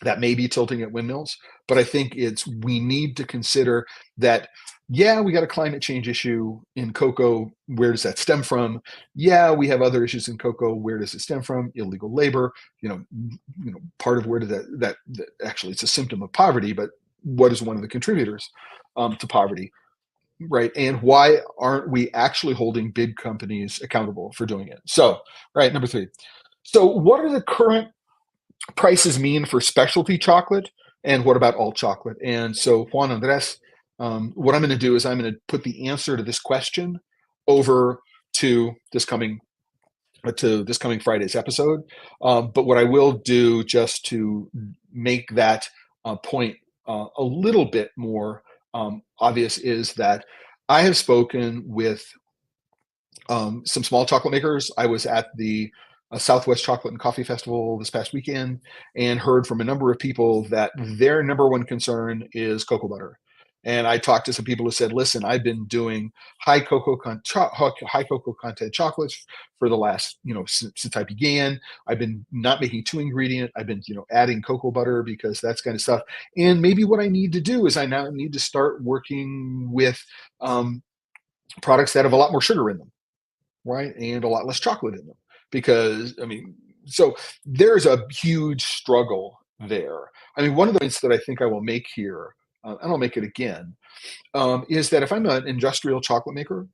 that may be tilting at windmills, but I think we need to consider that, yeah, we got a climate change issue in cocoa. Where does that stem from? Yeah, we have other issues in cocoa. Where does it stem from? Illegal labor. Part of where did that actually, it's a symptom of poverty, but what is one of the contributors to poverty, right? And why aren't we actually holding big companies accountable for doing it? So, right, number 3. So, what are the current prices mean for specialty chocolate, and what about all chocolate? And so, Juan Andres, what I'm going to do is I'm going to put the answer to this question over to this coming Friday's episode. But what I will do, just to make that point a little bit more obvious, is that I have spoken with some small chocolate makers. I was at the Southwest Chocolate and Coffee Festival this past weekend and heard from a number of people that their number one concern is cocoa butter. And I talked to some people who said, listen, I've been doing high cocoa content chocolates for the last, since I began. I've been not making 2-ingredient. I've been, adding cocoa butter because that's kind of stuff. And maybe what I need to do is I now need to start working with products that have a lot more sugar in them, right? And a lot less chocolate in them. Because, so there's a huge struggle there. One of the points that I think I will make here, and I'll make it again, is that if I'm an industrial chocolate maker,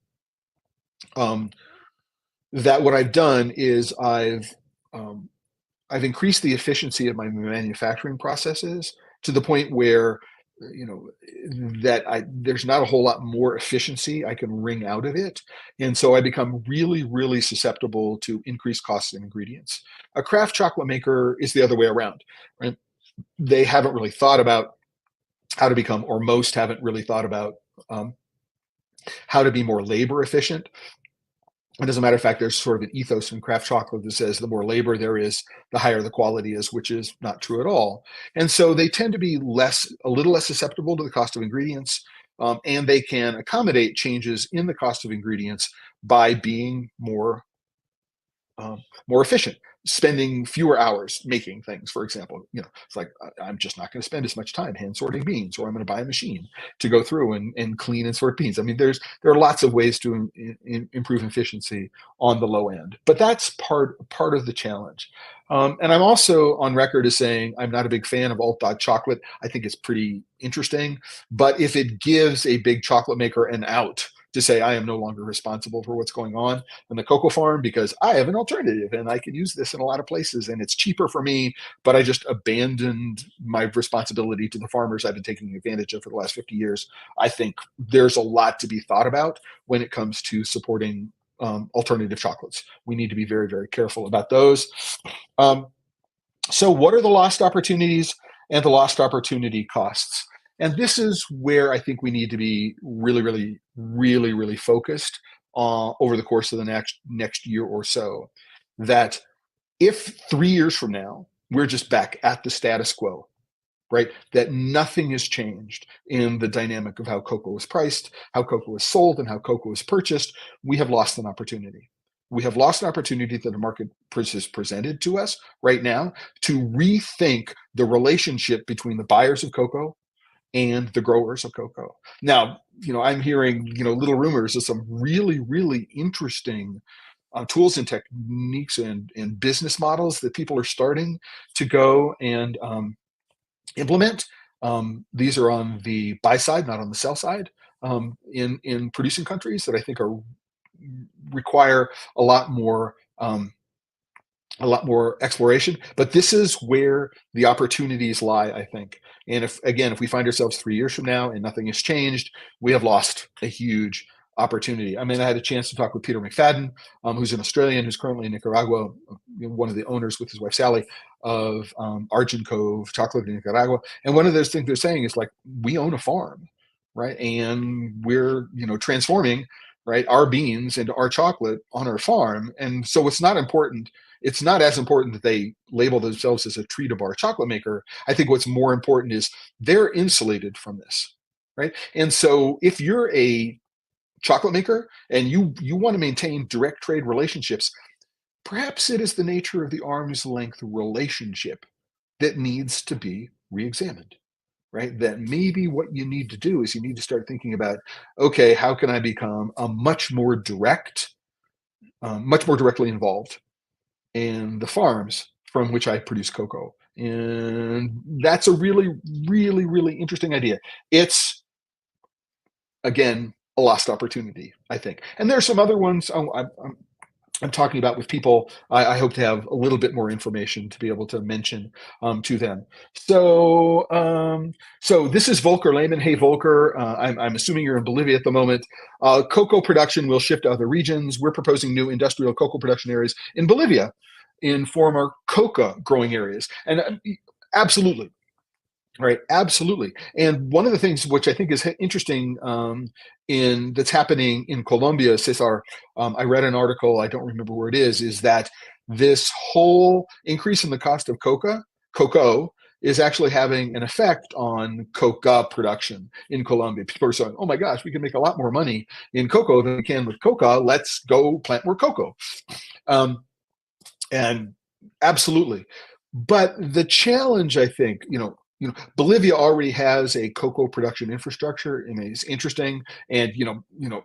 that what I've done is I've increased the efficiency of my manufacturing processes to the point where there's not a whole lot more efficiency I can wring out of it. And so I become really, really susceptible to increased costs in ingredients. A craft chocolate maker is the other way around, right? They haven't really thought about how to become, or most haven't really thought about how to be more labor efficient. And as a matter of fact, there's sort of an ethos in craft chocolate that says the more labor there is, the higher the quality is, which is not true at all. And so they tend to be a little less susceptible to the cost of ingredients, and they can accommodate changes in the cost of ingredients by being more efficient, spending fewer hours making things. For example, it's like, I'm just not going to spend as much time hand sorting beans, or I'm going to buy a machine to go through and clean and sort beans. There are lots of ways to improve efficiency on the low end, but that's part of the challenge. And I'm also on record as saying I'm not a big fan of alt chocolate. I think it's pretty interesting, but if it gives a big chocolate maker an out to say, I am no longer responsible for what's going on the cocoa farm because I have an alternative and I can use this in a lot of places and it's cheaper for me, but I just abandoned my responsibility to the farmers I've been taking advantage of for the last 50 years. I think there's a lot to be thought about when it comes to supporting alternative chocolates. We need to be very, very careful about those. So what are the lost opportunities and the lost opportunity costs? And this is where I think we need to be really, really, really, really focused over the course of the next year or so. That if 3 years from now, we're just back at the status quo, right? That nothing has changed in the dynamic of how cocoa is priced, how cocoa is sold, and how cocoa is purchased, we have lost an opportunity. We have lost an opportunity that the market has presented to us right now to rethink the relationship between the buyers of cocoa and the growers of cocoa. Now, I'm hearing, little rumors of some really, really interesting tools and techniques and business models that people are starting to go and implement. These are on the buy side, not on the sell side, in producing countries that I think require a lot more exploration, but this is where the opportunities lie, I think. And if we find ourselves 3 years from now and nothing has changed, we have lost a huge opportunity. I had a chance to talk with Peter McFadden, who's an Australian who's currently in Nicaragua, one of the owners with his wife Sally of Argent Cove Chocolate in Nicaragua. And one of those things they're saying is like, we own a farm, right? And we're transforming, right, our beans into our chocolate on our farm. And so it's not as important that they label themselves as a tree to bar chocolate maker. I think what's more important is they're insulated from this, right? And so if you're a chocolate maker and you want to maintain direct trade relationships, perhaps it is the nature of the arm's length relationship that needs to be re-examined, right? That maybe what you need to do is you need to start thinking about, okay, how can I become a much more directly involved in the farms from which I produce cocoa? And that's a really, really, really interesting idea. It's, again, a lost opportunity, I think. And there's some other ones I'm talking about with people. I hope to have a little bit more information to be able to mention to them. So this is Volker Lehman. Hey, Volker, I'm assuming you're in Bolivia at the moment. Cocoa production will shift to other regions. We're proposing new industrial cocoa production areas in Bolivia in former coca growing areas. And absolutely, right, absolutely. And one of the things which I think is interesting in that's happening in Colombia, Cesar, I read an article, I don't remember where it is that this whole increase in the cost of cocoa, is actually having an effect on coca production in Colombia. People are saying, oh my gosh, we can make a lot more money in cocoa than we can with coca. Let's go plant more cocoa. And absolutely. But the challenge, I think, Bolivia already has a cocoa production infrastructure, and it's interesting. And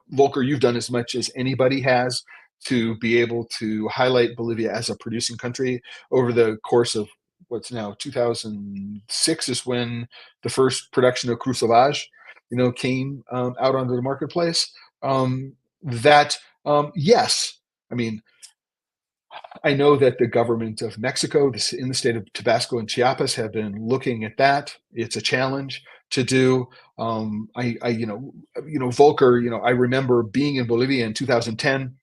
Volker, you've done as much as anybody has to be able to highlight Bolivia as a producing country over the course of what's now 2006 is when the first production of Cru Sauvage, came out onto the marketplace. Yes, I mean, I know that the government of Mexico, in the state of Tabasco and Chiapas, have been looking at that. It's a challenge to do. Volker, I remember being in Bolivia in 2010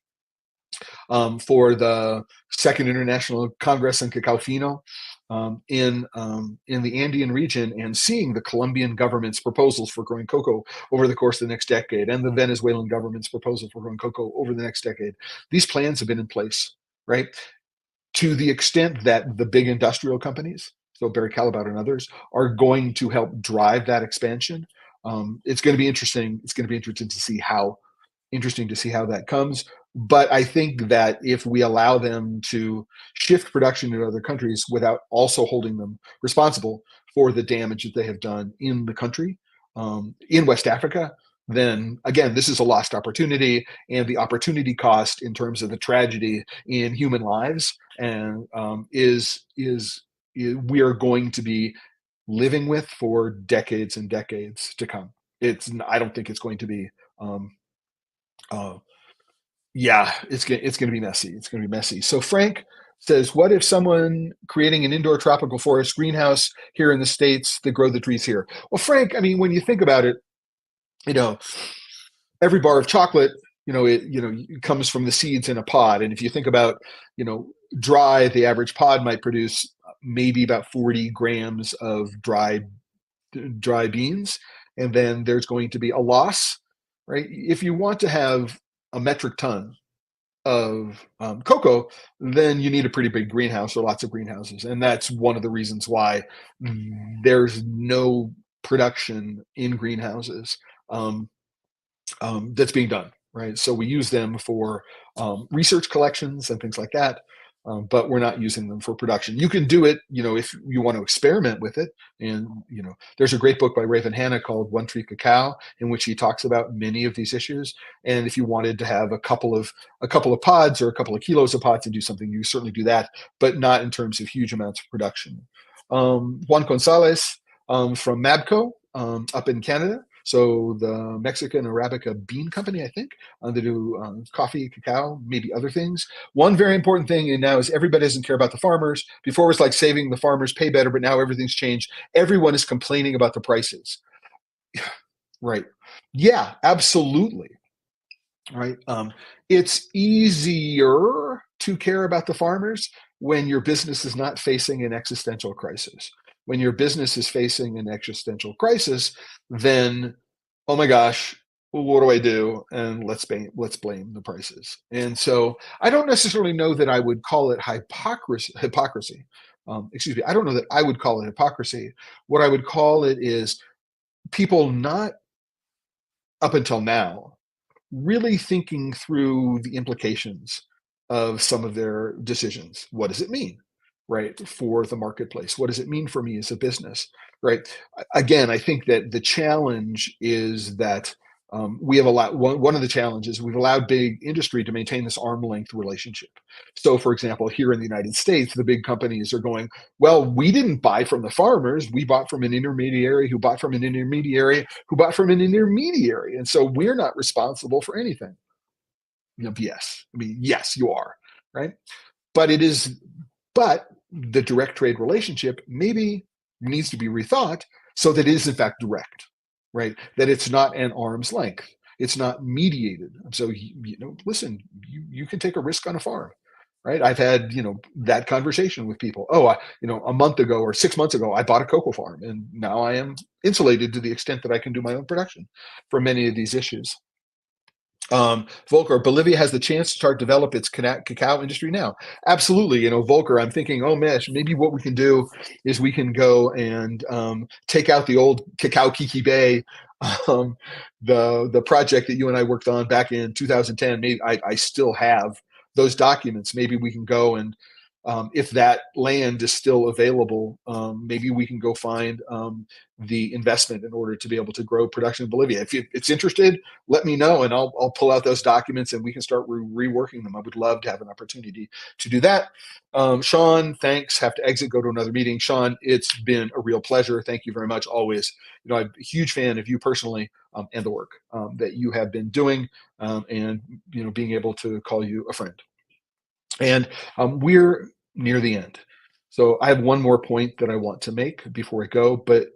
for the Second International Congress on Cacao Fino in the Andean region, and seeing the Colombian government's proposals for growing cocoa over the course of the next decade, and the Venezuelan government's proposal for growing cocoa over the next decade. These plans have been in place, right? To the extent that the big industrial companies, so Barry Callebaut and others, are going to help drive that expansion. It's going to be interesting. It's going to be interesting to see how that comes. But I think that if we allow them to shift production in other countries without also holding them responsible for the damage that they have done in the country, in West Africa, then again, this is a lost opportunity, and the opportunity cost in terms of the tragedy in human lives and is we are going to be living with for decades and decades to come. I don't think it's going to be um, uh, yeah, it's going to be messy. It's going to be messy. So Frank says, what if someone creating an indoor tropical forest greenhouse here in the States that grow the trees here? Well, Frank, I mean, when you think about it, you know, every bar of chocolate, it comes from the seeds in a pod. And if you think about, dry, the average pod might produce maybe about 40 grams of dry beans. And then there's going to be a loss, right? If you want to have a metric ton of cocoa, then you need a pretty big greenhouse or lots of greenhouses. And that's one of the reasons why there's no production in greenhouses that's being done, right? So we use them for research collections and things like that, but we're not using them for production. You can do it, if you want to experiment with it. And, there's a great book by Raven Hanna called One Tree Cacao, in which he talks about many of these issues. And if you wanted to have a couple of pods or a couple of kilos of pods and do something, you certainly do that, but not in terms of huge amounts of production. Juan Gonzalez from Mabco up in Canada. So the Mexican Arabica Bean Company, I think, they do coffee, cacao, maybe other things. One very important thing now is everybody doesn't care about the farmers. Before it was like saving the farmers pay better, but now everything's changed. Everyone is complaining about the prices. Right. Yeah, absolutely. Right. It's easier to care about the farmers when your business is not facing an existential crisis. When your business is facing an existential crisis, then, oh my gosh, what do I do? And let's blame the prices. And so I don't necessarily know that I would call it hypocrisy. Excuse me. I don't know that I would call it hypocrisy. What I would call it is people not up until now really thinking through the implications of some of their decisions. What does it mean? right, for the marketplace? What does it mean for me as a business, right? Again, I think that the challenge is that we have allowed one of the challenges we've allowed big industry to maintain this arm length relationship. So, for example, here in the United States, the big companies are going, well, we didn't buy from the farmers. We bought from an intermediary who bought from an intermediary who bought from an intermediary. And so we're not responsible for anything. Yes. I mean, yes, you are, right? But it is, but the direct trade relationship maybe needs to be rethought so that it is in fact direct, right? That it's not an arm's length. It's not mediated. So, listen, you can take a risk on a farm, right? I've had, that conversation with people. Oh, a month ago or 6 months ago, I bought a cocoa farm and now I am insulated to the extent that I can do my own production for many of these issues. Volker, Bolivia has the chance to start develop its cacao industry now. Absolutely, Volker. I'm thinking, oh man, maybe what we can do is we can go and take out the old Cacao Kiki Bay, the project that you and I worked on back in 2010. Maybe I still have those documents. Maybe we can go and if that land is still available, maybe we can go find the investment in order to be able to grow production in Bolivia. If it's interested, let me know and I'll pull out those documents and we can start reworking them. I would love to have an opportunity to do that. Sean, thanks. Have to exit, go to another meeting. Sean, it's been a real pleasure. Thank you very much. Always, I'm a huge fan of you personally and the work that you have been doing and, being able to call you a friend. And we're near the end. So I have one more point that I want to make before I go. But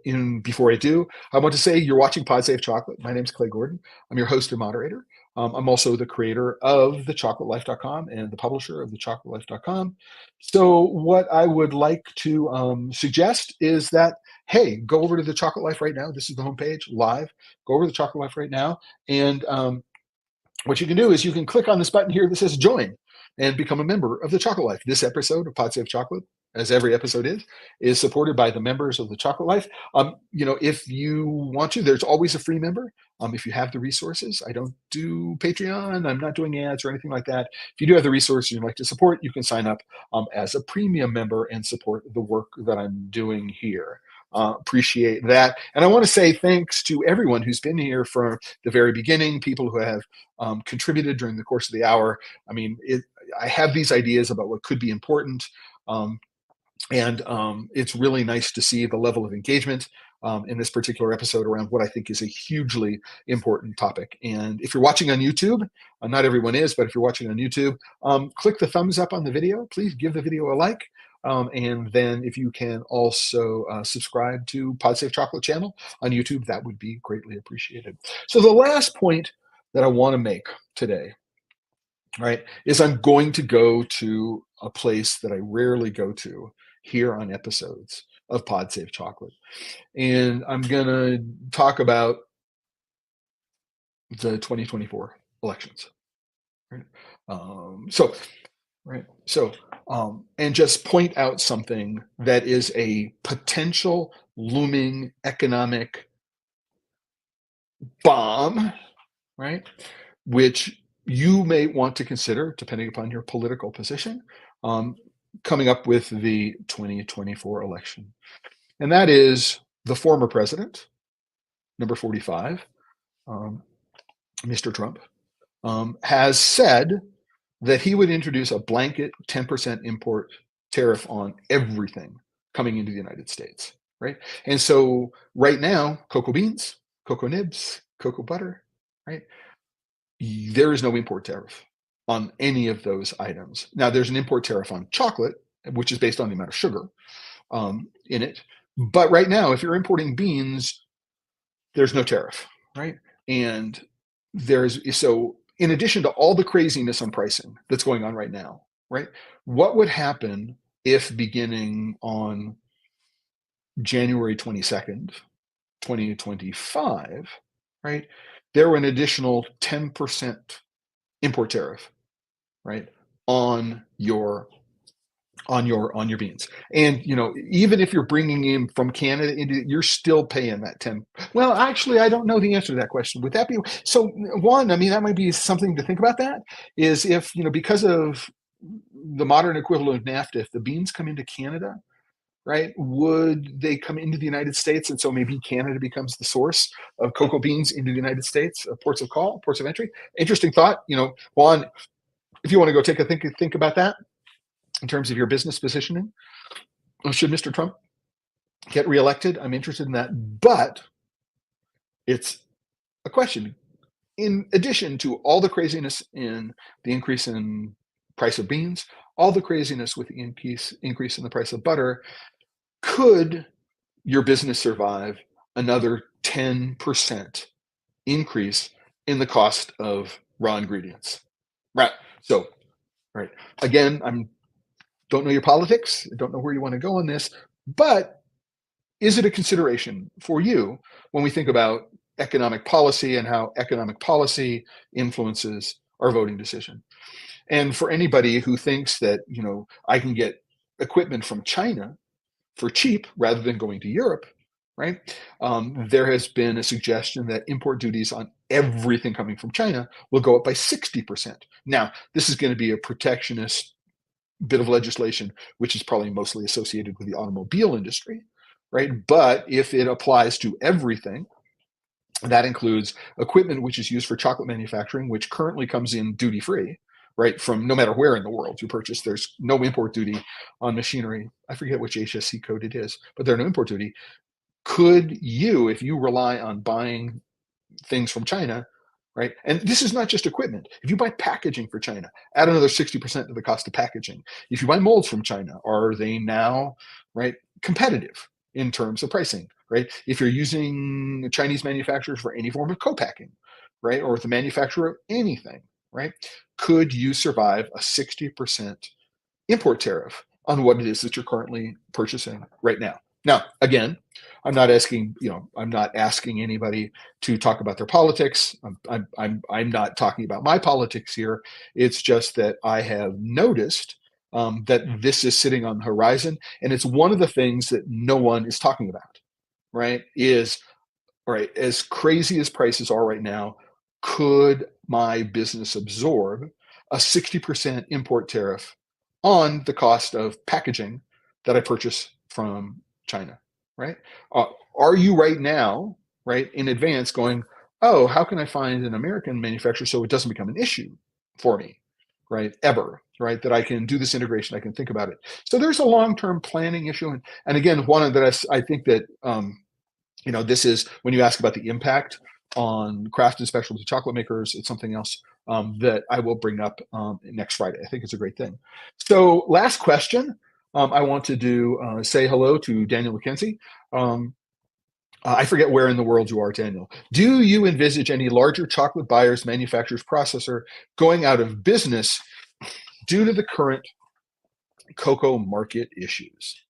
before I do, I want to say you're watching Pod Safe Chocolate. My name is Clay Gordon. I'm your host and moderator. I'm also the creator of TheChocolateLife.com and the publisher of TheChocolateLife.com. So what I would like to suggest is that, hey, go over to The Chocolate Life right now. This is the homepage live. Go over to The Chocolate Life right now. And what you can do is you can click on this button here that says join and become a member of the Chocolate Life. This episode of Pod Safe Chocolate, as every episode is supported by the members of the Chocolate Life. If you want to, there's always a free member. If you have the resources, I don't do Patreon. I'm not doing ads or anything like that. If you do have the resources you'd like to support, you can sign up as a premium member and support the work that I'm doing here. Appreciate that. And I want to say thanks to everyone who's been here from the very beginning, people who have contributed during the course of the hour. I mean, I have these ideas about what could be important. And it's really nice to see the level of engagement in this particular episode around what I think is a hugely important topic. And if you're watching on YouTube, not everyone is, but if you're watching on YouTube, click the thumbs up on the video. Please give the video a like. And then if you can also subscribe to Pod Safe Chocolate channel on YouTube, that would be greatly appreciated. So the last point that I want to make today, right, is I'm going to go to a place that I rarely go to here on episodes of Pod Safe Chocolate. And I'm going to talk about the 2024 elections. Right? And just point out something that is a potential looming economic bomb, right? Which you may want to consider, depending upon your political position, coming up with the 2024 election. And that is the former president, number 45, Mr. Trump, has said that he would introduce a blanket 10% import tariff on everything coming into the United States, right? And so right now, cocoa beans, cocoa nibs, cocoa butter, right? There is no import tariff on any of those items. Now, there's an import tariff on chocolate, which is based on the amount of sugar in it. But right now, if you're importing beans, there's no tariff, right? And so in addition to all the craziness on pricing that's going on right now, right? What would happen if beginning on January 22nd, 2025, right, there were an additional 10% import tariff, right, on your beans. And even if you're bringing in from Canada into, you're still paying that 10. Well, actually, I don't know the answer to that question. Would that be so? One, I mean, that might be something to think about. That is if because of the modern equivalent of NAFTA, if the beans come into Canada, right, would they come into the United States? And so maybe Canada becomes the source of cocoa beans into the United States, ports of call, ports of entry. Interesting thought. Juan, if you want to go take a think about that in terms of your business positioning, should Mr. Trump get reelected? I'm interested in that. But it's a question. In addition to all the craziness in the increase in price of beans, all the craziness with the increase in the price of butter, could your business survive another 10% increase in the cost of raw ingredients? Right. So, right. Again, don't know your politics. Don't know where you want to go on this, but is it a consideration for you when we think about economic policy and how economic policy influences our voting decision? And for anybody who thinks that, I can get equipment from China for cheap rather than going to Europe, right? There has been a suggestion that import duties on everything coming from China will go up by 60%. Now, this is going to be a protectionist bit of legislation, which is probably mostly associated with the automobile industry, right? But if it applies to everything, that includes equipment which is used for chocolate manufacturing, which currently comes in duty-free, right? From no matter where in the world you purchase, there's no import duty on machinery. I forget which HSC code it is, but there's no import duty. Could you, if you rely on buying things from China, right? And this is not just equipment. If you buy packaging for China, add another 60% to the cost of packaging. If you buy molds from China, are they now, right, competitive in terms of pricing, right? If you're using Chinese manufacturers for any form of co-packing, right, or the manufacturer of anything, right, could you survive a 60% import tariff on what it is that you're currently purchasing right now? Now, again, I'm not asking anybody to talk about their politics. I'm not talking about my politics here. It's just that I have noticed that this is sitting on the horizon, and it's one of the things that no one is talking about, right? Is, right, as crazy as prices are right now, could my business absorb a 60% import tariff on the cost of packaging that I purchase from China, right? Are you right now, right, in advance going, oh, how can I find an American manufacturer so it doesn't become an issue for me, right, ever, right, that I can do this integration, I can think about it. So there's a long-term planning issue. And again, one that I think that, this is, when you ask about the impact on craft and specialty chocolate makers, it's something else that I will bring up next Friday. I think it's a great thing. So last question. I want to say hello to Daniel McKenzie. I forget where in the world you are, Daniel. Do you envisage any larger chocolate buyers, manufacturers, processor going out of business due to the current cocoa market issues?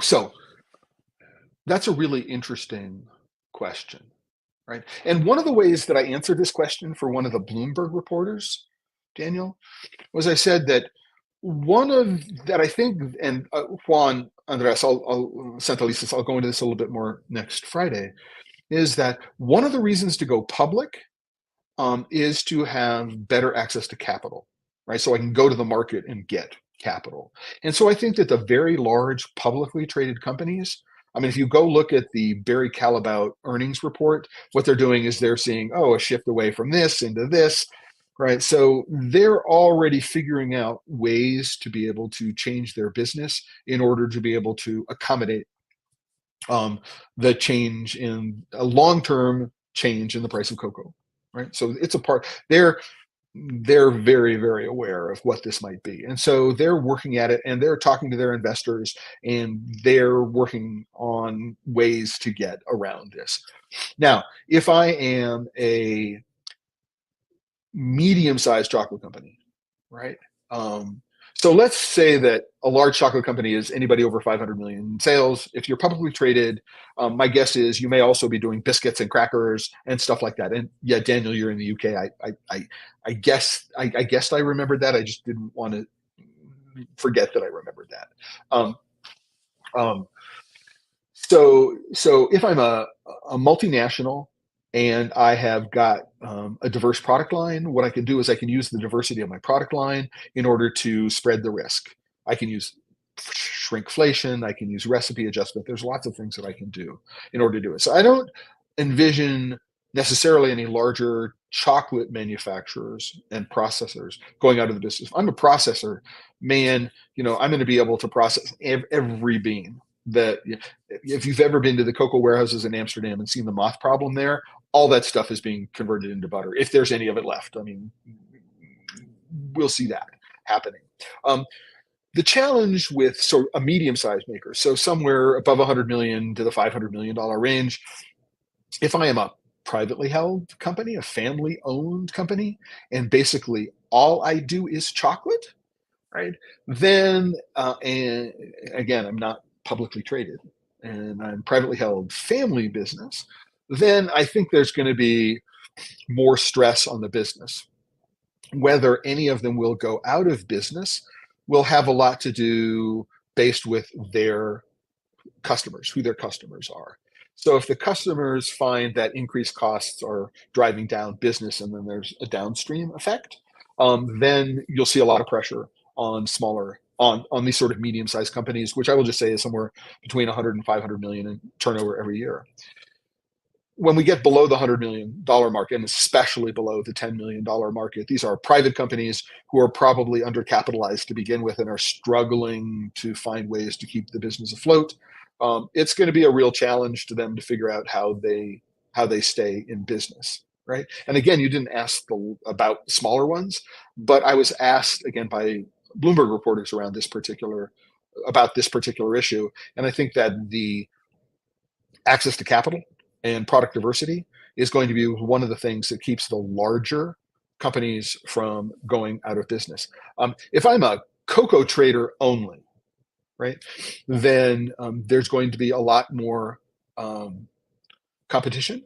So that's a really interesting question, right? And one of the ways that I answered this question for one of the Bloomberg reporters, Daniel, was I said that I think, and Juan, Andres, Santelices, I'll go into this a little bit more next Friday, is that one of the reasons to go public is to have better access to capital, right? So I can go to the market and get capital. And so I think that the very large publicly traded companies, I mean, if you go look at the Barry Callebaut earnings report, what they're doing is they're seeing, a shift away from this into this, right? So they're already figuring out ways to be able to change their business in order to be able to accommodate the change in a long-term change in the price of cocoa, right? So it's a part. They're very, very aware of what this might be. And so they're working at it, and they're talking to their investors, and they're working on ways to get around this. Now, if I am a medium-sized chocolate company, right? So let's say that a large chocolate company is anybody over 500 million in sales. If you're publicly traded, my guess is you may also be doing biscuits and crackers and stuff like that. And yeah, Daniel, you're in the UK. I guessed I remembered that. I just didn't want to forget that I remembered that. So if I'm a multinational and I have got a diverse product line, what I can do is I can use the diversity of my product line in order to spread the risk. I can use shrinkflation, I can use recipe adjustment. There's lots of things that I can do in order to do it. So I don't envision necessarily any larger chocolate manufacturers and processors going out of the business. If I'm a processor, man, I'm going to be able to process every bean that, if you've ever been to the cocoa warehouses in Amsterdam and seen the moth problem there, all that stuff is being converted into butter, if there's any of it left. I mean, we'll see that happening. The challenge with a medium-sized maker, so somewhere above 100 million to the $500 million range, if I am a privately held company, a family-owned company, and basically all I do is chocolate, right? Then, and again, I'm not publicly traded, and I'm privately held family business, then I think there's going to be more stress on the business. Whether any of them will go out of business will have a lot to do based with their customers, who their customers are. So if the customers find that increased costs are driving down business and then there's a downstream effect, then you'll see a lot of pressure on on these sort of medium-sized companies, which I will just say is somewhere between 100 and 500 million in turnover every year. When we get below the $100 million market, and especially below the $10 million market, these are private companies who are probably undercapitalized to begin with and are struggling to find ways to keep the business afloat. It's going to be a real challenge to them to figure out how they stay in business, right? And again, you didn't ask about smaller ones, but I was asked again by Bloomberg reporters about this particular issue, and I think that the access to capital and product diversity is going to be one of the things that keeps the larger companies from going out of business. If I'm a cocoa trader only, right, then there's going to be a lot more competition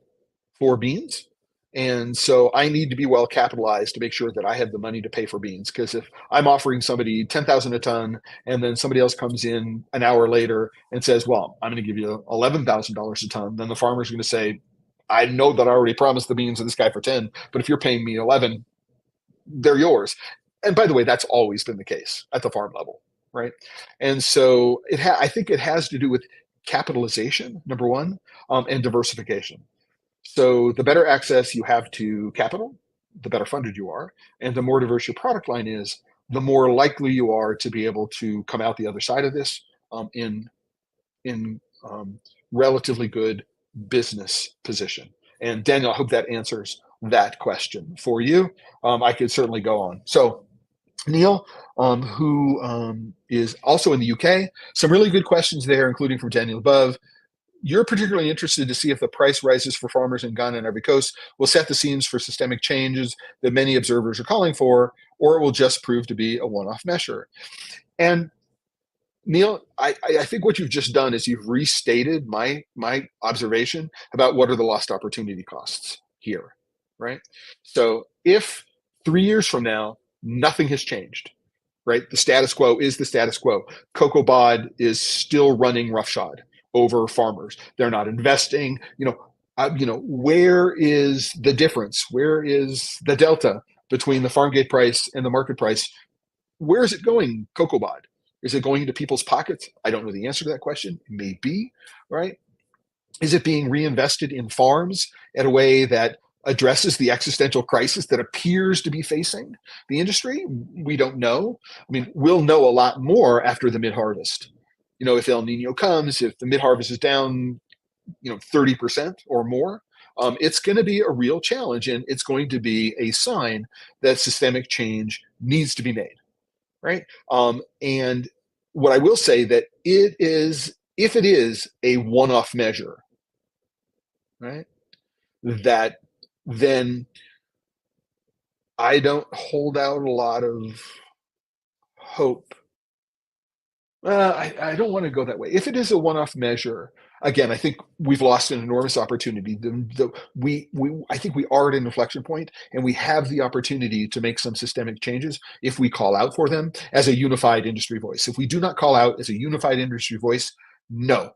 for beans. And so I need to be well capitalized to make sure that I have the money to pay for beans. Because if I'm offering somebody 10,000 a ton, and then somebody else comes in an hour later and says, "Well, I'm going to give you $11,000 a ton," then the farmer's going to say, "I know that I already promised the beans to this guy for 10, but if you're paying me 11, they're yours." And by the way, that's always been the case at the farm level, right? And so I think it has to do with capitalization, number one, and diversification. So the better access you have to capital, the better funded you are. And the more diverse your product line is, the more likely you are to be able to come out the other side of this in relatively good business position. And Daniel, I hope that answers that question for you. I could certainly go on. So Neil, who is also in the UK, some really good questions there, including from Daniel above. You're particularly interested to see if the price rises for farmers in Ghana and Ivory Coast will set the scenes for systemic changes that many observers are calling for, or it will just prove to be a one-off measure. And Neil, I think what you've just done is you've restated my observation about what are the lost opportunity costs here, right? So if 3 years from now, nothing has changed, right? The status quo is the status quo. Cocoa bod is still running roughshod over farmers. They're not investing. Where is the difference? Where is the delta between the farm gate price and the market price? Where is it going, cocoa bod? Is it going into people's pockets? I don't know the answer to that question. It may be, right? Is it being reinvested in farms in a way that addresses the existential crisis that appears to be facing the industry? We don't know. I mean, we'll know a lot more after the mid-harvest. If El Nino comes, if the mid-harvest is down, 30% or more, it's going to be a real challenge, and it's going to be a sign that systemic change needs to be made, right? And what I will say that if it is a one-off measure, right, that then I don't hold out a lot of hope. I don't want to go that way. If it is a one-off measure, again, I think we've lost an enormous opportunity. I think we are at an inflection point, and we have the opportunity to make some systemic changes if we call out for them as a unified industry voice. If we do not call out as a unified industry voice, no,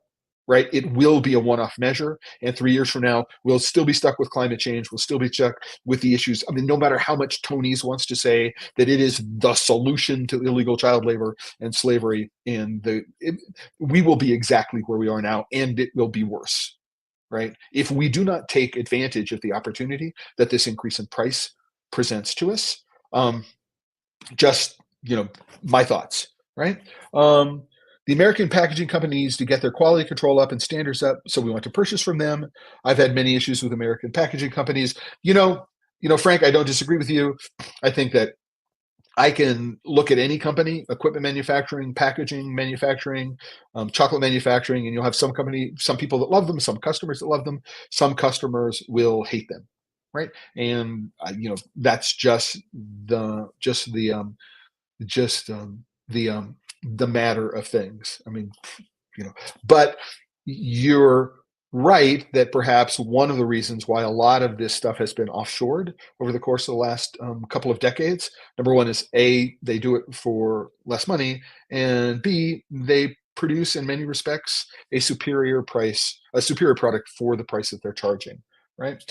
right? It will be a one-off measure, and 3 years from now, we'll still be stuck with climate change. We'll still be stuck with the issues. I mean, no matter how much Tony's wants to say that it is the solution to illegal child labor and slavery, we will be exactly where we are now, and it will be worse, right? If we do not take advantage of the opportunity that this increase in price presents to us. Just, my thoughts, right? The American packaging company needs to get their quality control up and standards up, so we want to purchase from them. I've had many issues with American packaging companies. Frank, I don't disagree with you. I think that I can look at any company, equipment manufacturing, packaging manufacturing, chocolate manufacturing, and you'll have some people that love them, some customers that love them, some customers will hate them, right? And that's just the matter of things. I mean, but you're right that perhaps one of the reasons why a lot of this stuff has been offshored over the course of the last couple of decades, number one is A, they do it for less money, and B, they produce in many respects a superior product for the price that they're charging, right?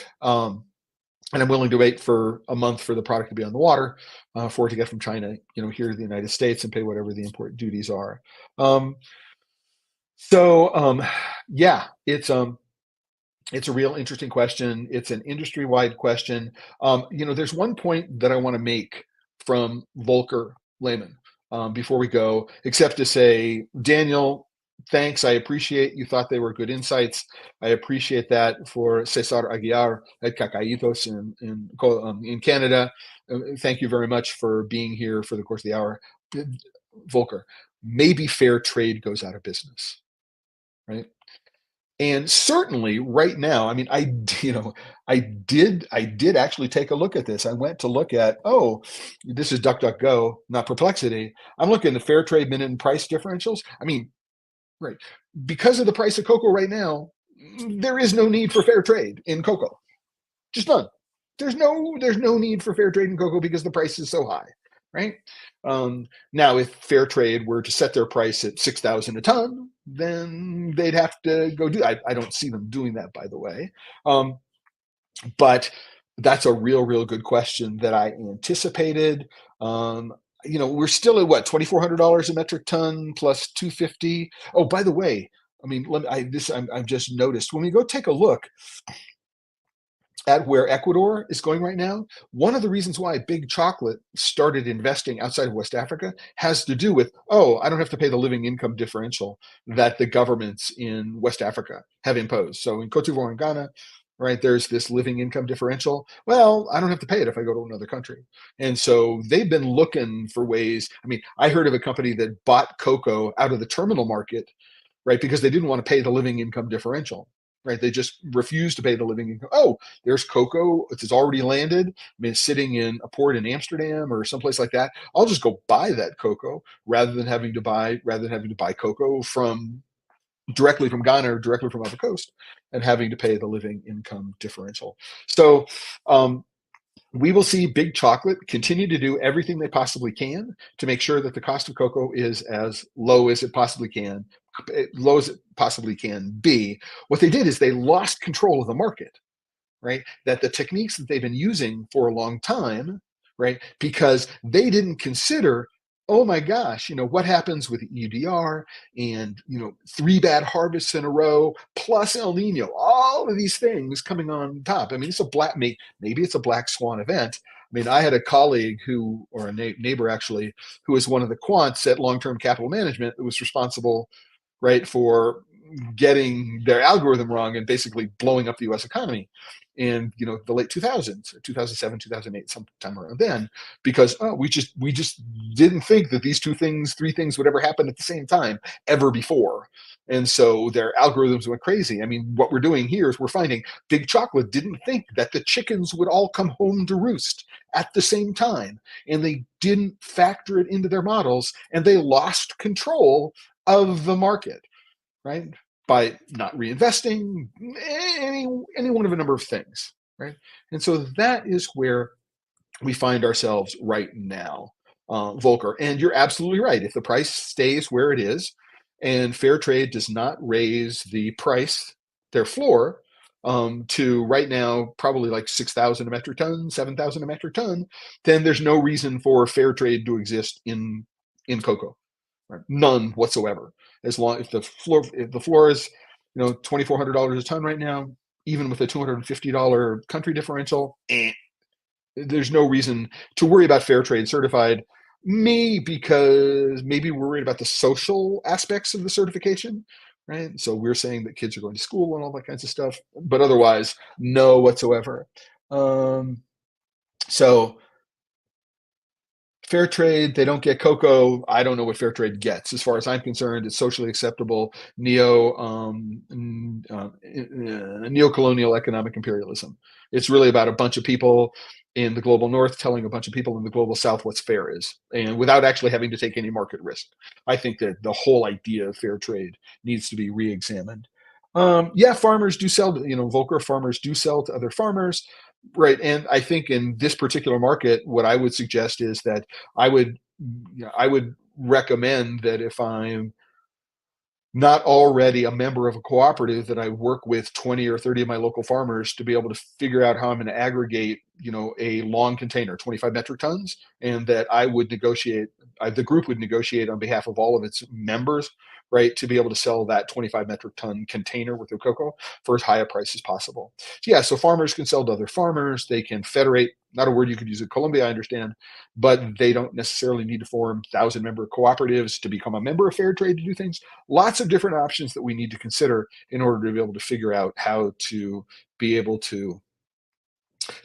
And I'm willing to wait for a month for the product to be on the water for it to get from China, here to the United States and pay whatever the import duties are. So yeah, it's a real interesting question. It's an industry-wide question. There's one point that I want to make from Volker Lehman before we go, except to say, Daniel, thanks. I appreciate you thought they were good insights. I appreciate that for Cesar Aguiar at Cacaitos in Canada. Thank you very much for being here for the course of the hour. Volker, maybe fair trade goes out of business, right? And certainly right now, I mean, I did actually take a look at this. I went to look at, this is DuckDuckGo, not Perplexity. I'm looking at fair trade minute and price differentials. I mean, right, because of the price of cocoa right now, there is no need for fair trade in cocoa. Just none. There's no need for fair trade in cocoa because the price is so high, right? Now, if fair trade were to set their price at 6,000 a ton, then they'd have to go do. I don't see them doing that, by the way. But that's a real good question that I anticipated. We're still at what, $2,400 a metric ton plus 250. Oh, by the way, I mean, I've just noticed when we go take a look at where Ecuador is going right now, one of the reasons why Big Chocolate started investing outside of West Africa has to do with, I don't have to pay the living income differential that the governments in West Africa have imposed. So in Cote d'Ivoire and Ghana, right, there's this living income differential. Well, I don't have to pay it if I go to another country. And so they've been looking for ways. I mean, I heard of a company that bought cocoa out of the terminal market, right, because they didn't want to pay the living income differential. Right, they just refused to pay the living income. Oh, there's cocoa. It's already landed. I mean, it's sitting in a port in Amsterdam or someplace like that. I'll just go buy that cocoa rather than having to buy cocoa from directly from Ghana or directly from off the coast and having to pay the living income differential. So we will see Big Chocolate continue to do everything they possibly can to make sure that the cost of cocoa is as low as it possibly can be. What they did is they lost control of the market, right? That the techniques that they've been using for a long time, right? Because they didn't consider, oh my gosh, what happens with EUDR and, 3 bad harvests in a row, plus El Nino, all of these things coming on top. I mean, maybe it's a black swan event. I mean, I had a colleague or a neighbor actually, who was one of the quants at Long-Term Capital Management that was responsible, right, for getting their algorithm wrong and basically blowing up the U.S. economy in the late 2000s, 2007, 2008, sometime around then, because we just didn't think that these three things would ever happen at the same time ever before. And so their algorithms went crazy. I mean, what we're doing here is we're finding Big Chocolate didn't think that the chickens would all come home to roost at the same time, and they didn't factor it into their models, and they lost control of the market, right? By not reinvesting, any one of a number of things, right? And so that is where we find ourselves right now, Volker. And you're absolutely right. If the price stays where it is, and fair trade does not raise the price, their floor, to right now probably like 6,000 a metric ton, 7,000 a metric ton, then there's no reason for fair trade to exist in cocoa, right? None whatsoever. As long if the floor is $2,400 a ton right now, even with a $250 country differential, there's no reason to worry about fair trade certified. Because maybe we're worried about the social aspects of the certification, right? So we're saying that kids are going to school and all that kinds of stuff, but otherwise, no whatsoever. So fair trade, they don't get cocoa. I don't know what fair trade gets. As far as I'm concerned, it's socially acceptable neo-colonial economic imperialism. It's really about a bunch of people in the global north telling a bunch of people in the global south what's fair is, and without actually having to take any market risk. I think that the whole idea of fair trade needs to be re-examined. Yeah, farmers do sell, Volcker farmers do sell to other farmers. Right. And I think in this particular market, what I would suggest is that I would, I would recommend that if I'm not already a member of a cooperative, that I work with 20 or 30 of my local farmers to be able to figure out how I'm going to aggregate, a long container, 25 metric tons, and that I would negotiate, the group would negotiate on behalf of all of its members, right, to be able to sell that 25 metric ton container worth of cocoa for as high a price as possible. So yeah, so farmers can sell to other farmers. They can federate, not a word you could use in Colombia, I understand, but they don't necessarily need to form 1,000-member cooperatives to become a member of fair trade to do things. Lots of different options that we need to consider in order to be able to figure out how to be able to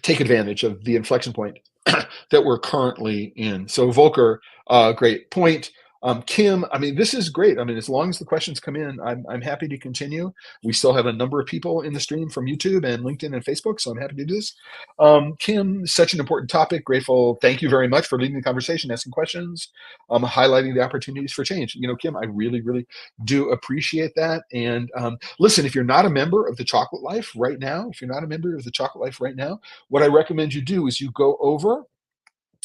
take advantage of the inflection point that we're currently in. So Volker, great point. Kim, I mean, this is great. I mean, as long as the questions come in, I'm happy to continue. We still have a number of people in the stream from YouTube and LinkedIn and Facebook, so I'm happy to do this. Kim, such an important topic. Grateful. Thank you very much for leading the conversation, asking questions, highlighting the opportunities for change. Kim, I really, really do appreciate that. And listen, if you're not a member of the Chocolate Life right now, what I recommend you do is you go over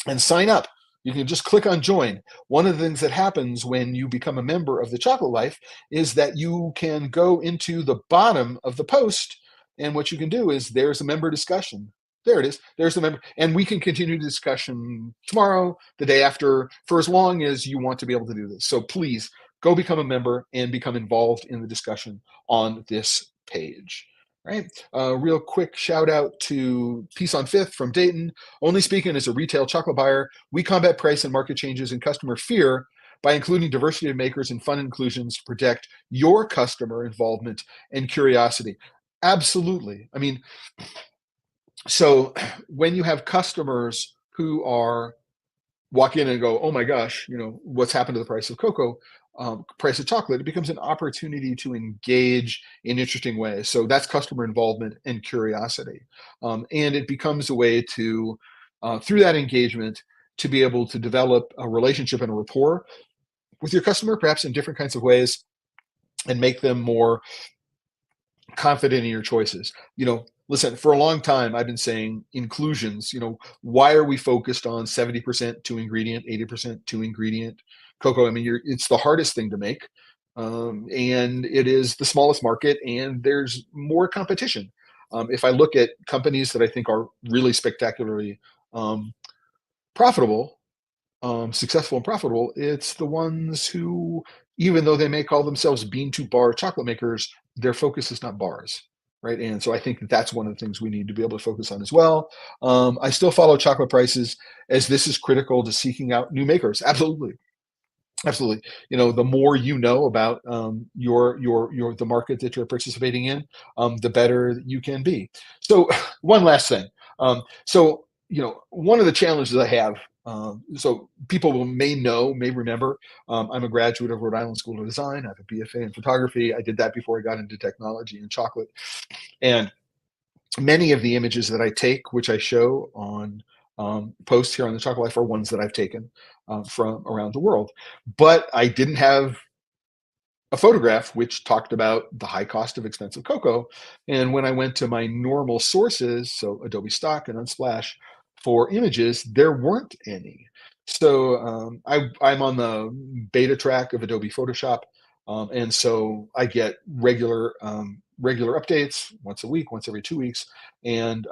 and sign up. You can just click on join. One of the things that happens when you become a member of the Chocolate Life is that you can go into the bottom of the post, and what you can do is there's a member discussion. There it is. There's the member, and we can continue the discussion tomorrow, the day after, for as long as you want to be able to do this. So please go become a member and become involved in the discussion on this page. Right. Real quick shout out to Peace on Fifth from Dayton. Only speaking as a retail chocolate buyer, we combat price and market changes and customer fear by including diversity of makers and fun inclusions to protect your customer involvement and curiosity. Absolutely. I mean, so when you have customers who are walk in and go, oh my gosh, what's happened to the price of cocoa, price of chocolate, it becomes an opportunity to engage in interesting ways. So that's customer involvement and curiosity. And it becomes a way to, through that engagement, to be able to develop a relationship and a rapport with your customer, perhaps in different kinds of ways, and make them more confident in your choices. Listen, for a long time, I've been saying inclusions, why are we focused on 70% two ingredient, 80% two ingredient cocoa? I mean, it's the hardest thing to make. And it is the smallest market, and there's more competition. If I look at companies that I think are really spectacularly profitable, successful and profitable, it's the ones who, even though they may call themselves bean to bar chocolate makers, their focus is not bars, right? And so I think that that's one of the things we need to be able to focus on as well. I still follow chocolate prices, as this is critical to seeking out new makers. Absolutely. Absolutely. The more you know about the market that you're participating in, the better you can be. So one last thing. One of the challenges I have, so people may remember, I'm a graduate of Rhode Island School of Design. I have a BFA in photography. I did that before I got into technology and chocolate. And many of the images that I take, which I show on posts here on the Chocolate Life, are ones that I've taken from around the world. But I didn't have a photograph which talked about the high cost of expensive cocoa. And when I went to my normal sources, so Adobe Stock and Unsplash, for images, there weren't any. So I'm on the beta track of Adobe Photoshop. And so I get regular updates once a week, once every 2 weeks. And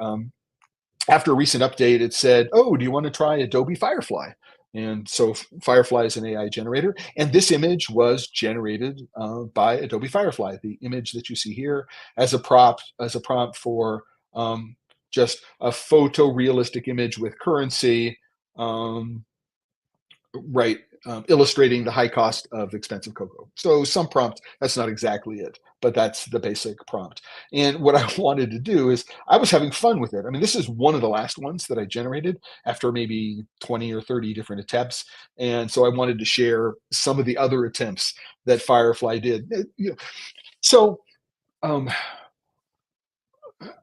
after a recent update, it said, "Oh, do you want to try Adobe Firefly?" And so Firefly is an AI generator, and this image was generated by Adobe Firefly. The image that you see here as a prompt for um, just a photorealistic image with currency, um, right? Illustrating the high cost of expensive cocoa. So some prompt, that's not exactly it, but that's the basic prompt. And what I wanted to do is I was having fun with it. I mean, this is one of the last ones that I generated after maybe 20 or 30 different attempts. And so I wanted to share some of the other attempts that Firefly did. So um,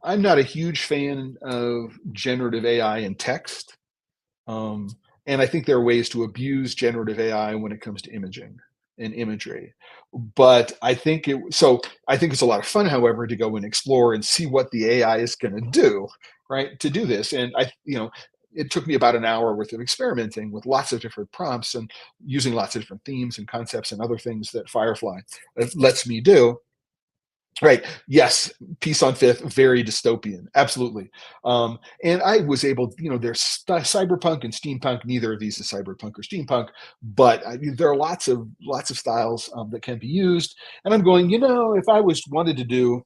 I'm not a huge fan of generative AI in text. Um, and I think there are ways to abuse generative AI when it comes to imaging and imagery. But I think it's a lot of fun, however, to go and explore and see what the AI is going to do, right? To do this. And it took me about an hour worth of experimenting with lots of different prompts and using lots of different themes and concepts and other things that Firefly lets me do. Right. Yes. Peace on Fifth. Very dystopian. Absolutely. And I was able, there's cyberpunk and steampunk. Neither of these is cyberpunk or steampunk, but there are lots of styles that can be used. And I'm going, if I was wanted to do,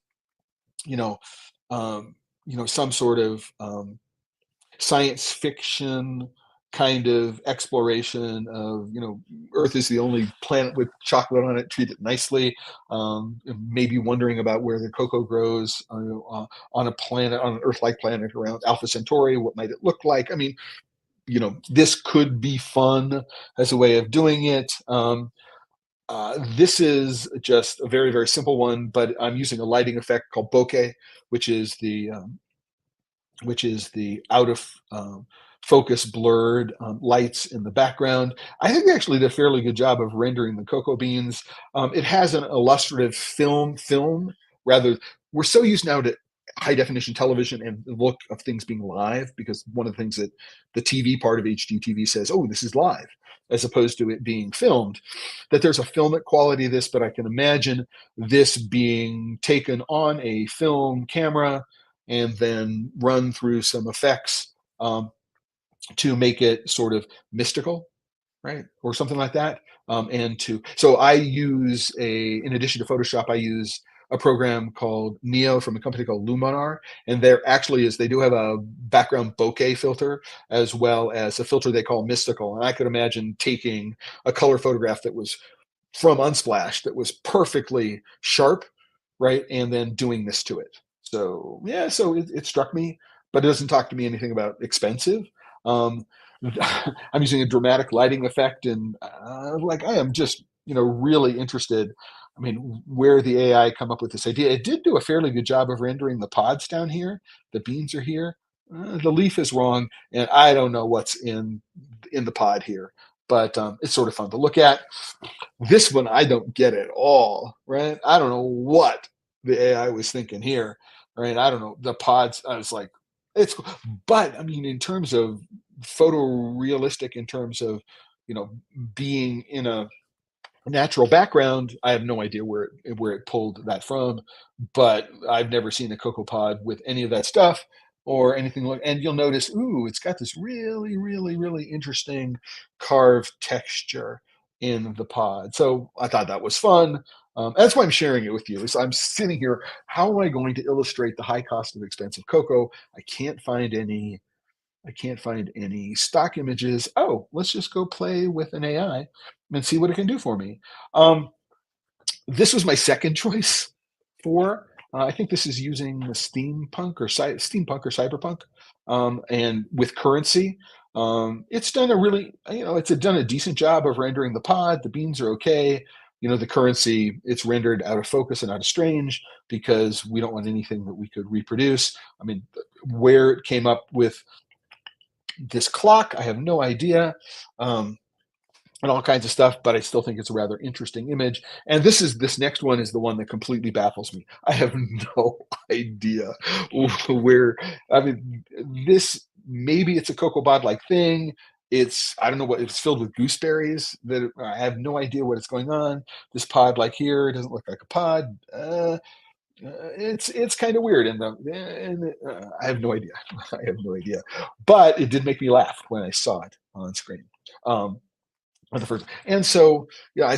you know, some sort of science fiction kind of exploration of Earth is the only planet with chocolate on it, treat it nicely, maybe wondering about where the cocoa grows on a planet, on an Earth-like planet around Alpha Centauri. What might it look like? I mean, this could be fun as a way of doing it. This is just a very, very simple one, but I'm using a lighting effect called bokeh, which is the out of focus blurred lights in the background. I think they actually did a fairly good job of rendering the cocoa beans. It has an illustrative film rather. We're so used now to high definition television and the look of things being live, because one of the things that the TV part of HDTV says, oh, this is live, as opposed to it being filmed, that there's a filmic quality to this, but I can imagine this being taken on a film camera and then run through some effects to make it sort of mystical, right, or something like that. So I use in addition to Photoshop, I use a program called Neo from a company called Luminar, and there actually is they do have a background bokeh filter as well as a filter they call mystical. And I could imagine taking a color photograph that was from Unsplash that was perfectly sharp, right? And then doing this to it. So yeah, so it struck me, but it doesn't talk to me anything about expensive. Um, I'm using a dramatic lighting effect, and like I am just really interested. I mean, where the AI come up with this idea? It did do a fairly good job of rendering the pods down here. The beans are here. The leaf is wrong, and I don't know what's in the pod here, but it's sort of fun to look at. This one I don't get at all, right? I don't know what the AI was thinking here, right? I don't know. The pods, I was like, it's cool. But I mean, in terms of photorealistic, in terms of, you know, being in a natural background, I have no idea where it pulled that from, but I've never seen a cocoa pod with any of that stuff or anything like. And you'll notice, ooh, it's got this really, really, really interesting carved texture in the pod. So I thought that was fun. That's why I'm sharing it with you. Is I'm sitting here. How am I going to illustrate the high cost of expensive cocoa? I can't find any. I can't find any stock images. Oh, let's just go play with an AI and see what it can do for me. Um, this was my second choice for. I think this is using the steampunk or cyberpunk, and with currency. It's done a really, it's done a decent job of rendering the pod. The beans are okay. The currency, it's rendered out of focus and out of strange because we don't want anything that we could reproduce. I mean, where it came up with this clock, I have no idea. And all kinds of stuff, but I still think it's a rather interesting image. And this next one is the one that completely baffles me. I have no idea where. I mean, this maybe it's a CocoaBot like thing. I don't know what it's filled with gooseberries that I have no idea what is going on. This pod like here, it doesn't look like a pod. It's kind of weird, I have no idea. I have no idea, but it did make me laugh when I saw it on screen. Um, the first, and so yeah, I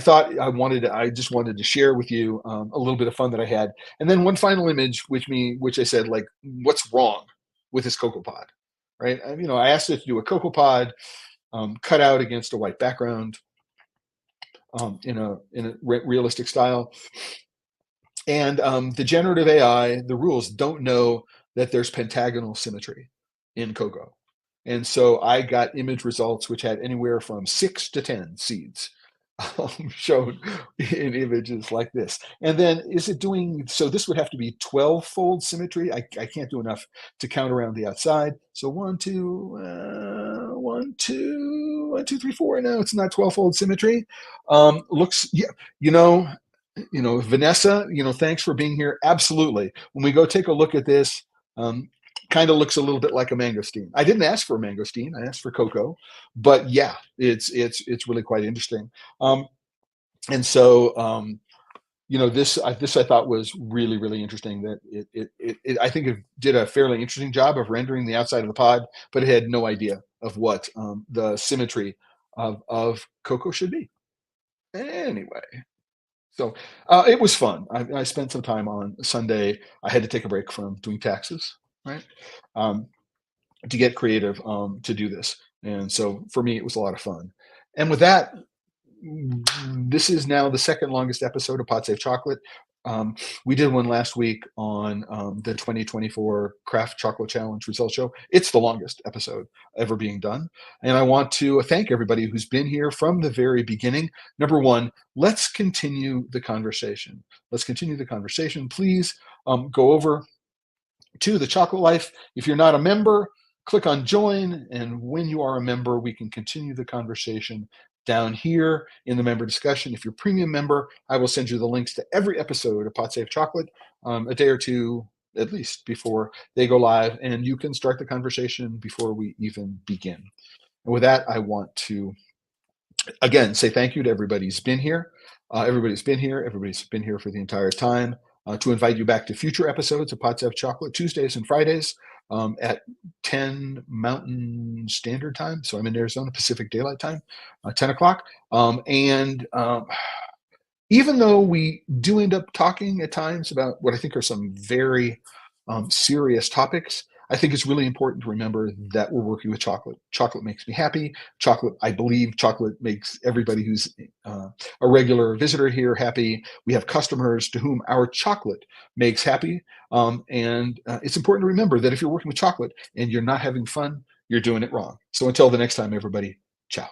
just wanted to share with you a little bit of fun that I had, and then one final image, which I said like, what's wrong with this cocoa pod, right? I asked it to do a cocoa pod cut out against a white background in a realistic style. And the generative AI, the rules don't know that there's pentagonal symmetry in cocoa. And so I got image results which had anywhere from 6 to 10 seeds shown in images like this. And then so this would have to be 12-fold symmetry. I can't do enough to count around the outside. So 1, 2, 1, 2, 1, 2, 3, 4. No, it's not 12-fold symmetry. Looks, yeah, Vanessa, thanks for being here. Absolutely. When we go take a look at this, kind of looks a little bit like a mangosteen. I didn't ask for a mangosteen. I asked for cocoa, but yeah, it's really quite interesting. And so, this I thought was really, really interesting. That I think it did a fairly interesting job of rendering the outside of the pod, but it had no idea of what the symmetry of cocoa should be. Anyway. So it was fun. I spent some time on Sunday. I had to take a break from doing taxes, right, to get creative to do this. And so for me, it was a lot of fun. And with that, this is now the second longest episode of Pod Safe Chocolate. We did one last week on the 2024 Craft Chocolate Challenge results show. It's the longest episode ever being done. And I want to thank everybody who's been here from the very beginning. Number one, let's continue the conversation. Let's continue the conversation. Please go over to The Chocolate Life. If you're not a member, click on join. And when you are a member, we can continue the conversation down here in the member discussion. If you're a premium member, I will send you the links to every episode of Pod Safe Chocolate a day or two at least before they go live, and you can start the conversation before we even begin. And with that, I want to again say thank you to everybody who's been here. Everybody's been here for the entire time. To invite you back to future episodes of Pod Safe Chocolate, Tuesdays and Fridays at 10 Mountain Standard Time. So I'm in Arizona, Pacific Daylight Time, 10 o'clock. Even though we do end up talking at times about what I think are some very serious topics, I think it's really important to remember that we're working with chocolate. Chocolate makes me happy. I believe chocolate makes everybody who's a regular visitor here happy. We have customers to whom our chocolate makes happy. And it's important to remember that if you're working with chocolate and you're not having fun, you're doing it wrong. So until the next time, everybody, ciao.